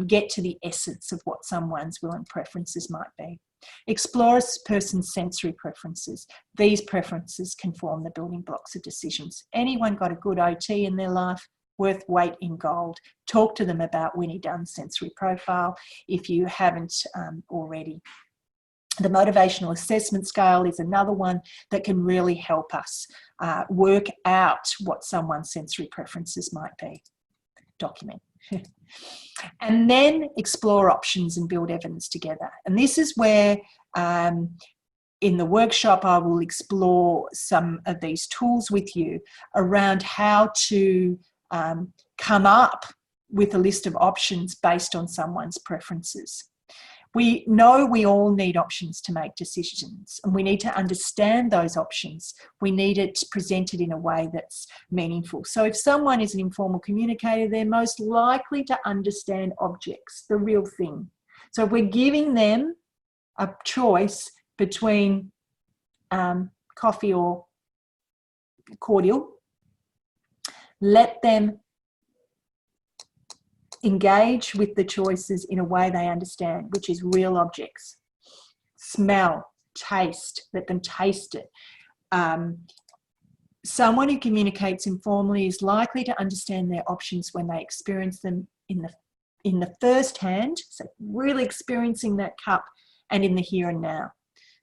get to the essence of what someone's will and preferences might be. Explore a person's sensory preferences. These preferences can form the building blocks of decisions. Anyone got a good OT in their life? Worth weight in gold. Talk to them about Winnie Dunn's sensory profile if you haven't already. The motivational assessment scale is another one that can really help us work out what someone's sensory preferences might be. Document. And then explore options and build evidence together. And this is where in the workshop I will explore some of these tools with you around how to come up with a list of options based on someone's preferences. We know we all need options to make decisions, and we need to understand those options. We need it presented in a way that's meaningful. So if someone is an informal communicator, they're most likely to understand objects, the real thing. So if we're giving them a choice between coffee or cordial, let them engage with the choices in a way they understand, which is real objects. Smell, taste, let them taste it. Someone who communicates informally is likely to understand their options when they experience them in the first hand, so really experiencing that cup, and in the here and now.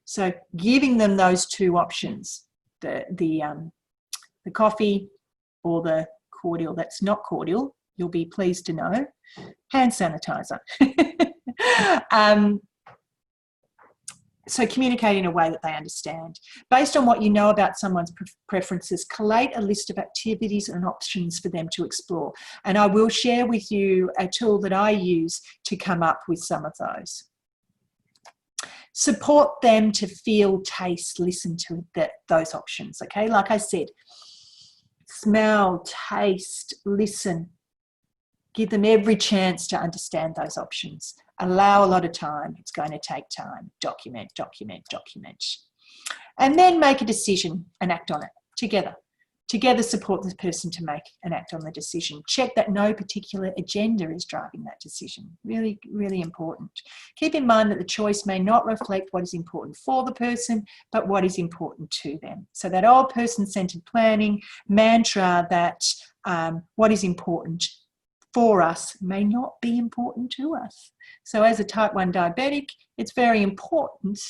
So giving them those two options, the coffee or the cordial that's not cordial, you'll be pleased to know, hand sanitizer. So communicate in a way that they understand. Based on what you know about someone's preferences, collate a list of activities and options for them to explore. And I will share with you a tool that I use to come up with some of those. Support them to feel, taste, listen to those options, okay? Like I said, smell, taste, listen. Give them every chance to understand those options. Allow a lot of time. It's going to take time. Document, document, document. And then make a decision and act on it together. Together support the person to make and act on the decision. Check that no particular agenda is driving that decision. Really, really important. Keep in mind that the choice may not reflect what is important for the person, but what is important to them. So that old person-centered planning mantra that what is important for us may not be important to us. So as a type 1 diabetic, it's very important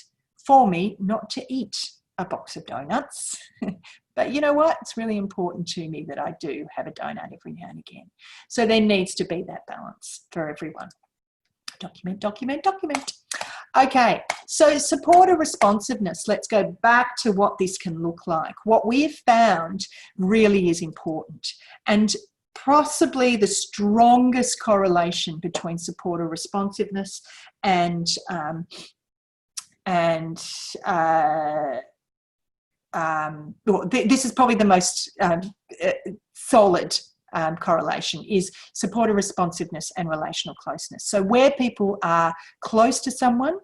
for me not to eat a box of donuts. But you know what? It's really important to me that I do have a donut every now and again. So there needs to be that balance for everyone. Document, document, document. Okay, so supporter responsiveness. Let's go back to what this can look like. What we've found really is important, and possibly the strongest correlation between supporter responsiveness and this is probably the most solid correlation, is supporter responsiveness and relational closeness. So where people are close to someone,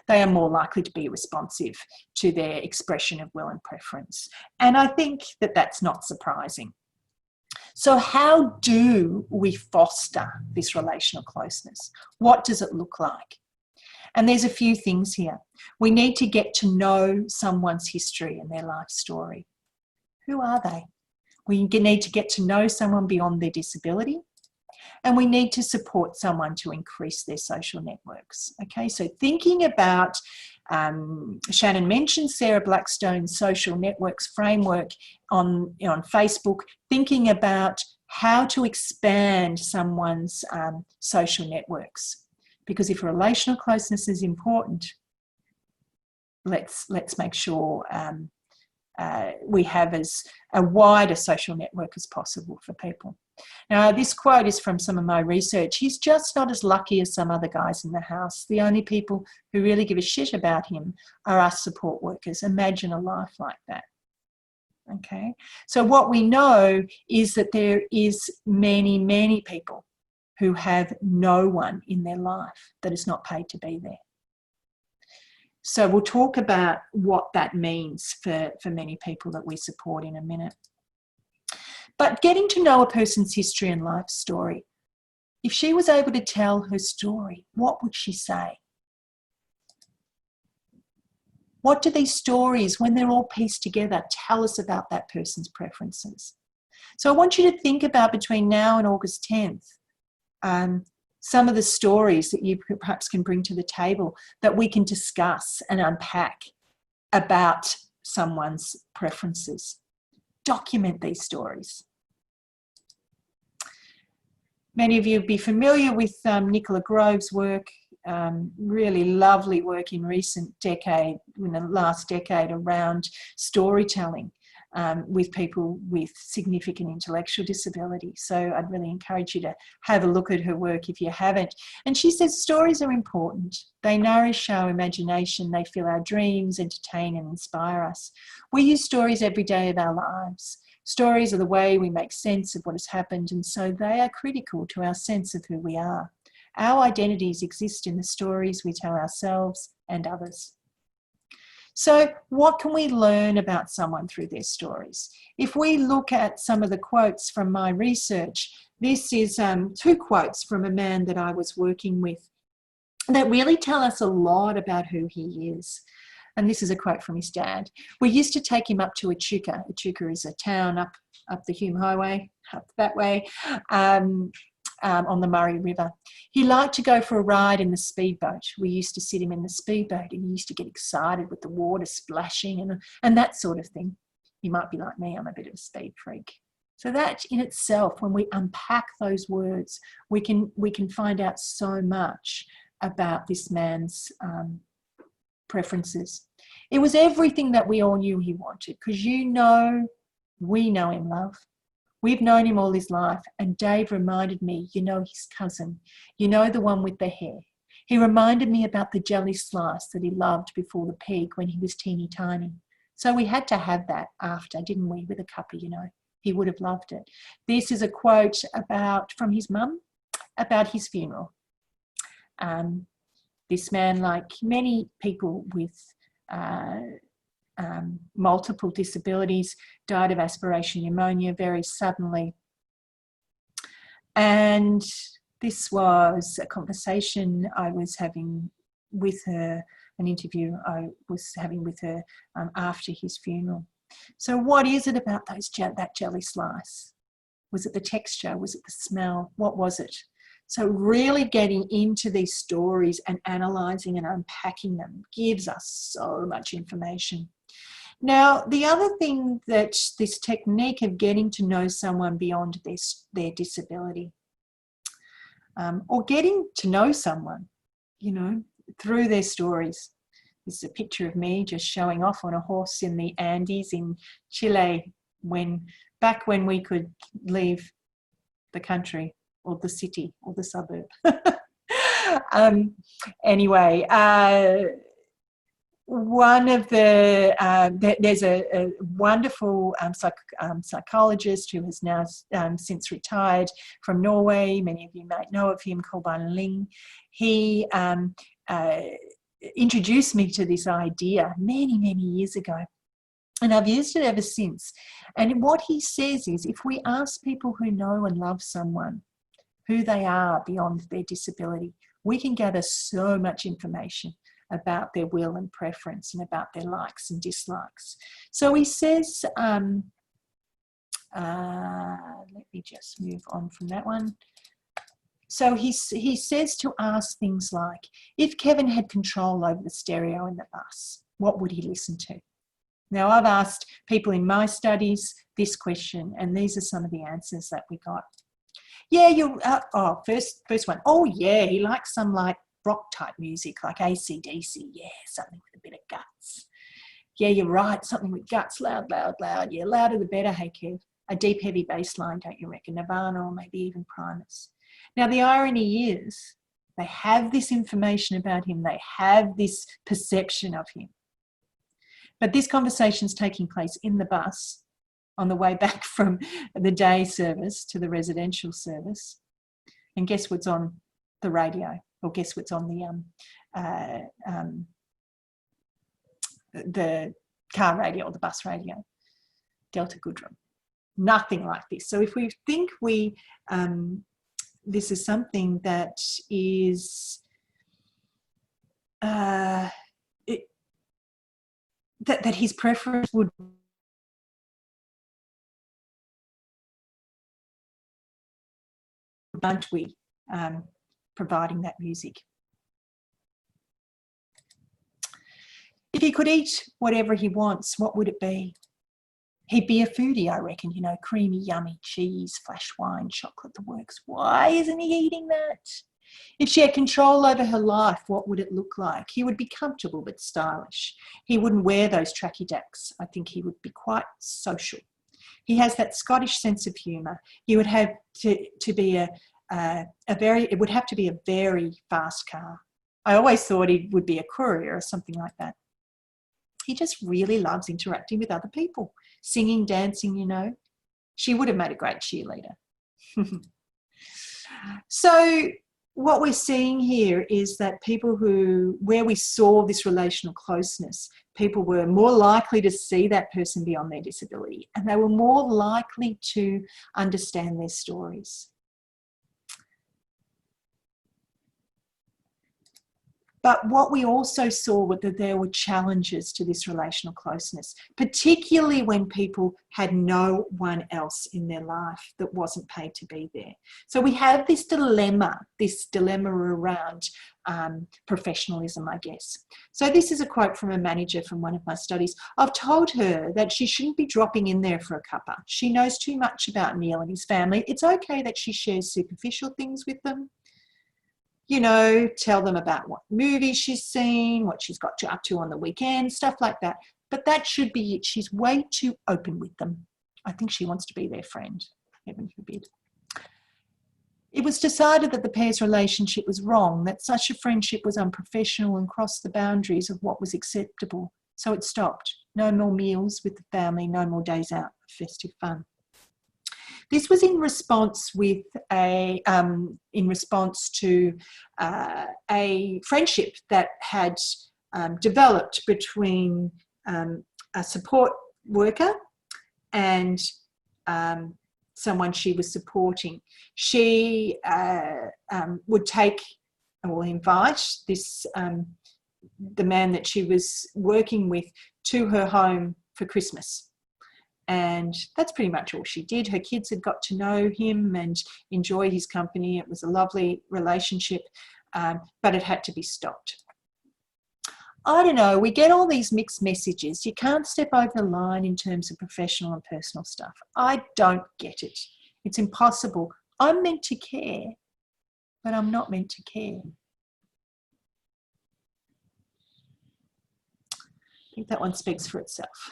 they are more likely to be responsive to their expression of will and preference. And I think that that's not surprising. So how do we foster this relational closeness? What does it look like? And there's a few things here. We need to get to know someone's history and their life story. Who are they? We need to get to know someone beyond their disability, and we need to support someone to increase their social networks. Okay, so thinking about, Shannon mentioned Sarah Blackstone's social networks framework on Facebook, thinking about how to expand someone's social networks. Because if relational closeness is important, let's make sure we have as a wider social network as possible for people. Now, this quote is from some of my research. He's just not as lucky as some other guys in the house. The only people who really give a shit about him are us support workers. Imagine a life like that. Okay, so what we know is that there is many, many people who have no one in their life that is not paid to be there. So we'll talk about what that means for many people that we support in a minute. But getting to know a person's history and life story, if she was able to tell her story, what would she say? What do these stories, when they're all pieced together, tell us about that person's preferences? So I want you to think about, between now and August 10th, some of the stories that you perhaps can bring to the table that we can discuss and unpack about someone's preferences. Document these stories. Many of you will be familiar with Nicola Grove's work, really lovely work in the last decade around storytelling. With people with significant intellectual disability. So I'd really encourage you to have a look at her work if you haven't. And she says stories are important. They nourish our imagination, they fill our dreams, entertain and inspire us. We use stories every day of our lives. Stories are the way we make sense of what has happened, and so they are critical to our sense of who we are. Our identities exist in the stories we tell ourselves and others. So what can we learn about someone through their stories? If we look at some of the quotes from my research, this is 2 quotes from a man that I was working with that really tell us a lot about who he is. And this is a quote from his dad. We used to take him up to Echuca. Echuca is a town up the Hume Highway, up that way, on the Murray River. He liked to go for a ride in the speedboat. We used to sit him in the speedboat and he used to get excited with the water splashing and that sort of thing. You might be like me, I'm a bit of a speed freak. So that in itself, when we unpack those words, we can find out so much about this man's preferences. It was everything that we all knew he wanted, because we know him, love. We've known him all his life, and Dave reminded me, you know his cousin, you know the one with the hair. He reminded me about the jelly slice that he loved before the pig when he was teeny tiny. So we had to have that after, didn't we, with a cuppa, you know. He would have loved it. This is a quote from his mum about his funeral. This man, like many people with multiple disabilities, died of aspiration pneumonia very suddenly. And this was a conversation I was having with her, an interview I was having with her after his funeral. So what is it about that jelly slice? Was it the texture? Was it the smell? What was it? So really getting into these stories and analysing and unpacking them gives us so much information. Now, the other thing that this technique of getting to know someone beyond their disability, or getting to know someone, you know, through their stories. This is a picture of me just showing off on a horse in the Andes in Chile, back when we could leave the country or the city or the suburb. Anyway, one of the there's a wonderful psychologist who has now since retired from Norway. Many of you might know of him, called Ling. He introduced me to this idea many years ago, and I've used it ever since. And what he says is, if we ask people who know and love someone who they are beyond their disability, we can gather so much information about their will and preference and about their likes and dislikes. So he says, let me just move on from that one. So he says to ask things like, if Kevin had control over the stereo in the bus, what would he listen to? Now, I've asked people in my studies this question, and these are some of the answers that we got. Yeah, first one. Oh yeah, he likes some like rock type music like AC/DC. Yeah, something with a bit of guts. Yeah, you're right, something with guts, loud. Yeah, louder the better, hey Kev. A deep heavy bass line, don't you reckon? Nirvana or maybe even Primus. Now the irony is, they have this information about him, they have this perception of him. But this conversation's taking place in the bus on the way back from the day service to the residential service. And guess what's on the radio? Or guess what's on the car radio or the bus radio? Delta Goodrum. Nothing like this. So if we think this is something that is that his preference would aren't we providing that music? If he could eat whatever he wants, what would it be? He'd be a foodie, I reckon, you know, creamy, yummy cheese, flash wine, chocolate, the works. Why isn't he eating that? If she had control over her life, what would it look like? He would be comfortable but stylish. He wouldn't wear those tracky dacks. I think he would be quite social. He has that Scottish sense of humour. He would have to be it would have to be a very fast car. I always thought he would be a courier or something like that. He just really loves interacting with other people, singing, dancing, you know. She would have made a great cheerleader. So what we're seeing here is that people where we saw this relational closeness, people were more likely to see that person beyond their disability, and they were more likely to understand their stories. But what we also saw was that there were challenges to this relational closeness, particularly when people had no one else in their life that wasn't paid to be there. So we have this dilemma around professionalism, I guess. So this is a quote from a manager from one of my studies. I've told her that she shouldn't be dropping in there for a cuppa. She knows too much about Neil and his family. It's okay that she shares superficial things with them. You know, tell them about what movies she's seen, what she's got up to on the weekend, stuff like that. But that should be it. She's way too open with them. I think she wants to be their friend, heaven forbid. It was decided that the pair's relationship was wrong, that such a friendship was unprofessional and crossed the boundaries of what was acceptable. So it stopped. No more meals with the family, no more days out of festive fun. This was in response to a friendship that had developed between a support worker and someone she was supporting. She would take or invite this the man that she was working with to her home for Christmas. And that's pretty much all she did. Her kids had got to know him and enjoy his company. It was a lovely relationship, but it had to be stopped. I don't know, we get all these mixed messages. You can't step over the line in terms of professional and personal stuff. I don't get it. It's impossible. I'm meant to care, but I'm not meant to care. I think that one speaks for itself.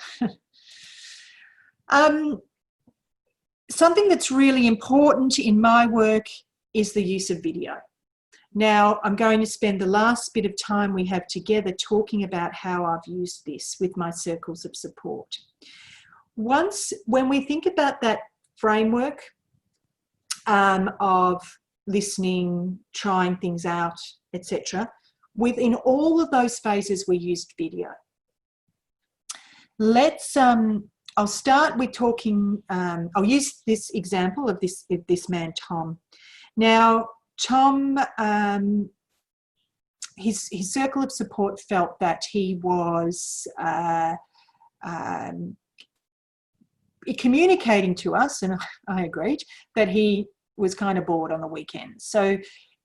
Something that's really important in my work is the use of video. Now, I'm going to spend the last bit of time we have together talking about how I've used this with my circles of support. When we think about that framework of listening, trying things out, etc., within all of those phases, we used video. I'll start with talking, I'll use this example of this man, Tom. Now, Tom, his circle of support felt that he was communicating to us, and I agreed, that he was kind of bored on the weekends. So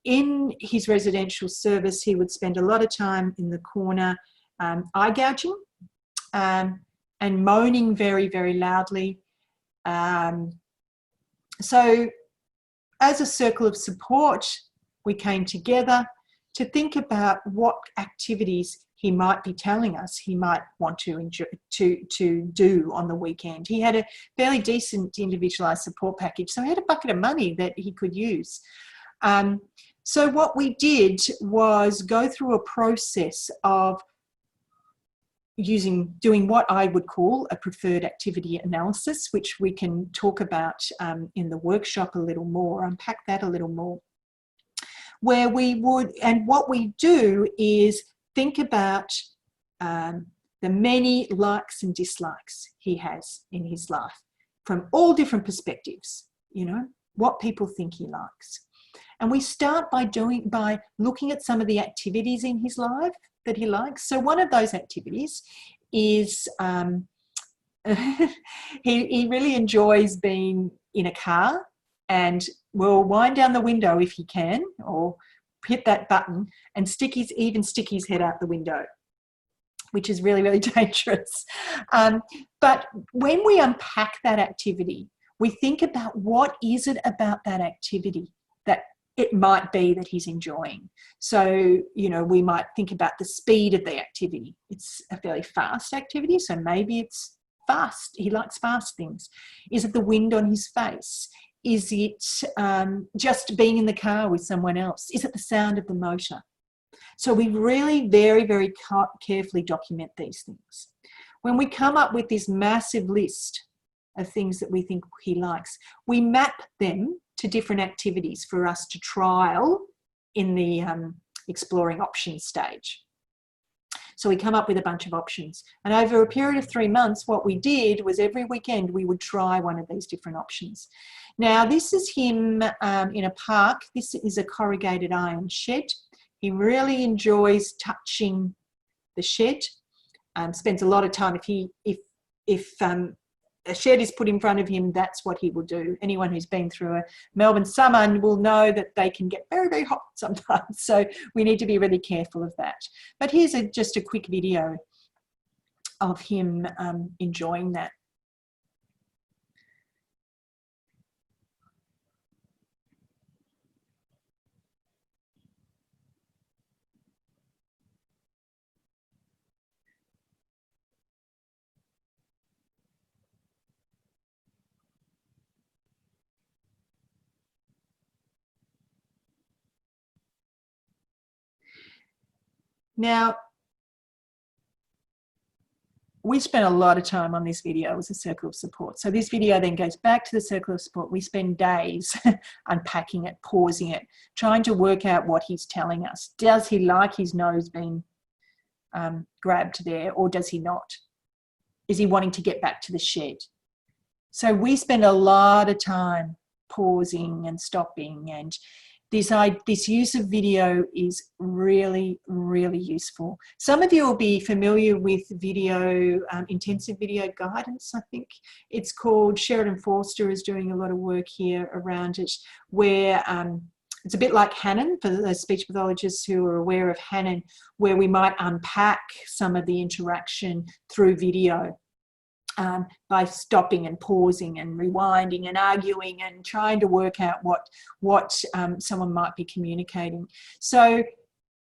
in his residential service, he would spend a lot of time in the corner eye gouging and moaning very, very loudly. So as a circle of support, we came together to think about what activities he might be telling us he might want to do on the weekend. He had a fairly decent individualised support package, so he had a bucket of money that he could use. So what we did was go through a process of doing what I would call a preferred activity analysis, which we can talk about in the workshop a little more, unpack that a little more, where we would, and what we do is think about the many likes and dislikes he has in his life from all different perspectives, you know, what people think he likes. And we start by looking at some of the activities in his life that he likes. So one of those activities is he really enjoys being in a car and will wind down the window if he can, or hit that button and stick his head out the window, which is really, really dangerous. But when we unpack that activity, we think about what is it about that activity that it might be that he's enjoying. So, you know, we might think about the speed of the activity. It's a fairly fast activity, so maybe it's fast. He likes fast things. Is it the wind on his face? Is it just being in the car with someone else? Is it the sound of the motor? So we really very, very carefully document these things. When we come up with this massive list of things that we think he likes, we map them to different activities for us to trial in the exploring options stage. So we come up with a bunch of options. And over a period of 3 months, what we did was every weekend we would try one of these different options. Now, this is him in a park. This is a corrugated iron shed. He really enjoys touching the shed. Spends a lot of time. If a shed is put in front of him, that's what he will do. Anyone who's been through a Melbourne summer will know that they can get very, very hot sometimes. So we need to be really careful of that. But here's just a quick video of him enjoying that. Now, we spent a lot of time on this video as a circle of support. So this video then goes back to the circle of support. We spend days unpacking it, pausing it, trying to work out what he's telling us. Does he like his nose being grabbed there, or does he not? Is he wanting to get back to the shed? So we spend a lot of time pausing and stopping and this use of video is really, really useful. Some of you will be familiar with video, intensive video guidance, I think it's called. Sheridan Forster is doing a lot of work here around it, where it's a bit like Hannon, for those speech pathologists who are aware of Hannon, where we might unpack some of the interaction through video. By stopping and pausing and rewinding and arguing and trying to work out what someone might be communicating. So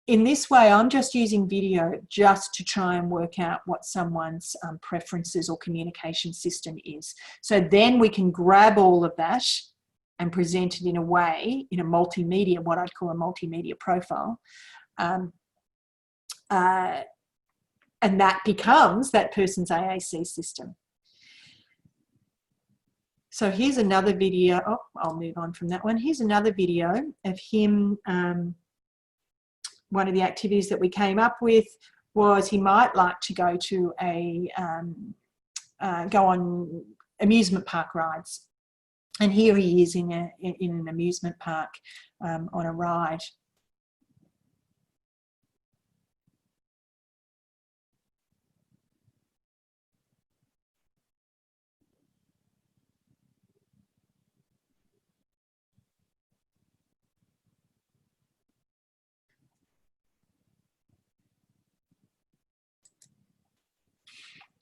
in this way, I'm just using video just to try and work out what someone's preferences or communication system is. So then we can grab all of that and present it in a way, in a multimedia, what I'd call a multimedia profile. And that becomes that person's AAC system. So here's another video. Oh, I'll move on from that one. Here's another video of him. One of the activities that we came up with was he might like to go to go on amusement park rides. And here he is in an amusement park on a ride.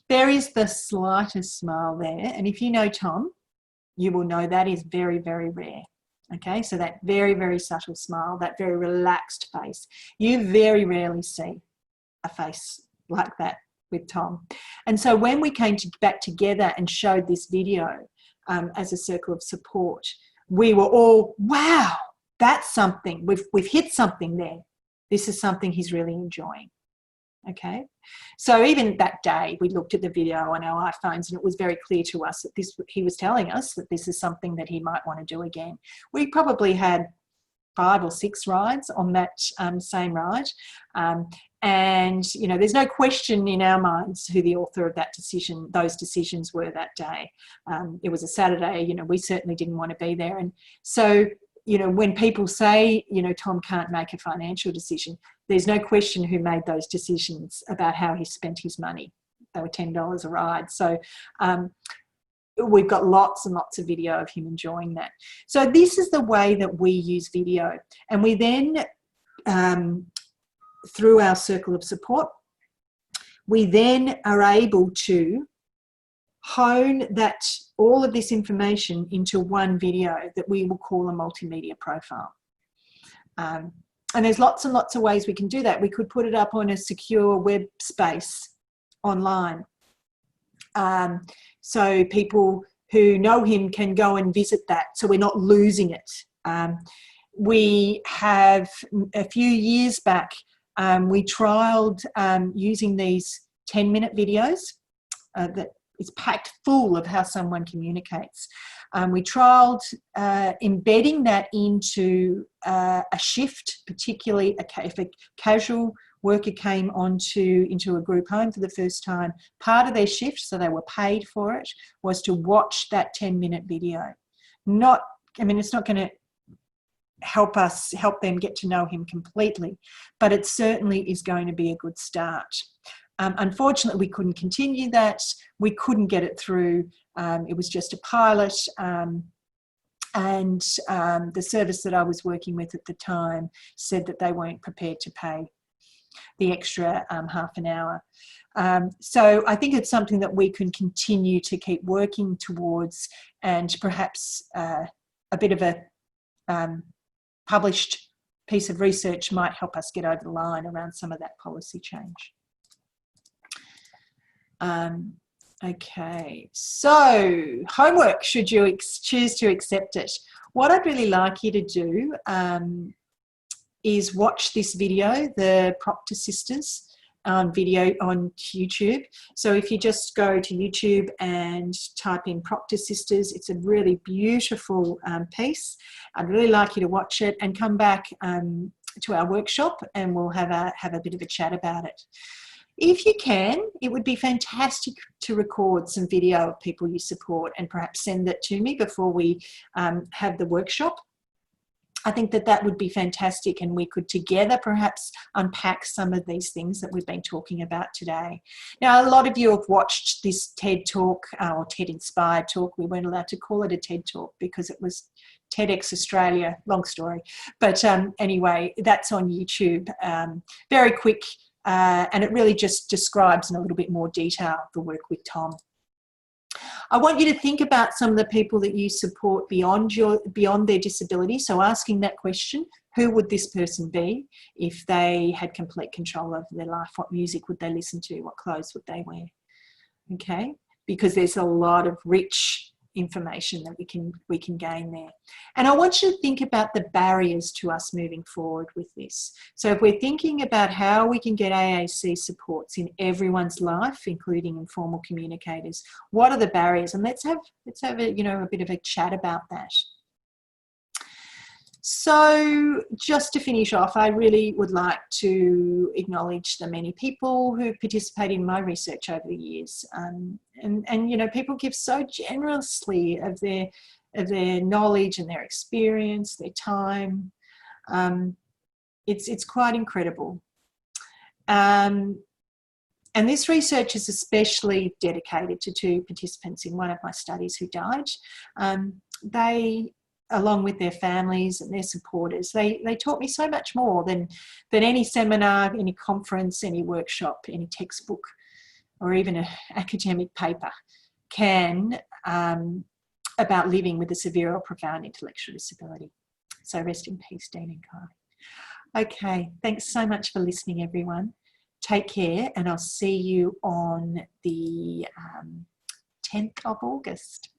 There is the slightest smile there. And if you know Tom, you will know that is very, very rare. Okay, so that very, very subtle smile, that very relaxed face. You very rarely see a face like that with Tom. And so when we came back together and showed this video as a circle of support, we were all, wow, that's something. We've hit something there. This is something he's really enjoying. Okay, so even that day we looked at the video on our iPhones and it was very clear to us that he was telling us that this is something that he might want to do again. We probably had 5 or 6 rides on that same ride, and you know, there's no question in our minds who the author of that decision, those decisions were that day. It was a Saturday, you know, we certainly didn't want to be there. And so, you know, when people say, you know, Tom can't make a financial decision, there's no question who made those decisions about how he spent his money. They were $10 a ride. So we've got lots and lots of video of him enjoying that. So this is the way that we use video. And we then, through our circle of support, we then are able to hone that all of this information into one video that we will call a multimedia profile. And there's lots and lots of ways we can do that. We could put it up on a secure web space online. So people who know him can go and visit that, so we're not losing it. We have, a few years back, we trialled using these 10-minute videos that is packed full of how someone communicates. We trialled embedding that into a shift, particularly if a casual worker came into a group home for the first time. Part of their shift, so they were paid for it, was to watch that 10-minute video. I mean, it's not going to help them get to know him completely, but it certainly is going to be a good start. Unfortunately, we couldn't continue that. We couldn't get it through. It was just a pilot. And the service that I was working with at the time said that they weren't prepared to pay the extra half an hour. So I think it's something that we can continue to keep working towards, and perhaps a bit of a published piece of research might help us get over the line around some of that policy change. Okay, so homework, should you choose to accept it. What I'd really like you to do is watch this video, the Proctor Sisters video on YouTube. So if you just go to YouTube and type in Proctor Sisters, it's a really beautiful piece. I'd really like you to watch it and come back to our workshop, and we'll have a bit of a chat about it. If you can, it would be fantastic to record some video of people you support and perhaps send that to me before we have the workshop. I think that that would be fantastic, and we could together perhaps unpack some of these things that we've been talking about today. Now, a lot of you have watched this TED Talk or TED Inspired Talk. We weren't allowed to call it a TED Talk because it was TEDx Australia, long story. But anyway, that's on YouTube. Very quick, and it really just describes in a little bit more detail the work with Tom. I want you to think about some of the people that you support beyond their disability. So asking that question, who would this person be if they had complete control over their life? What music would they listen to? What clothes would they wear? Okay, because there's a lot of rich information that we can gain there. And I want you to think about the barriers to us moving forward with this. So if we're thinking about how we can get AAC supports in everyone's life, including informal communicators, what are the barriers? And let's have a, you know, a bit of a chat about that. So just to finish off, I really would like to acknowledge the many people who participated in my research over the years. And you know, people give so generously of their knowledge and their experience, their time. It's quite incredible. And this research is especially dedicated to 2 participants in one of my studies who died. They, along with their families and their supporters, they taught me so much more than any seminar, any conference, any workshop, any textbook, or even an academic paper can about living with a severe or profound intellectual disability. So rest in peace, Dean and Kai. Okay, thanks so much for listening, everyone. Take care, and I'll see you on the 10th of August.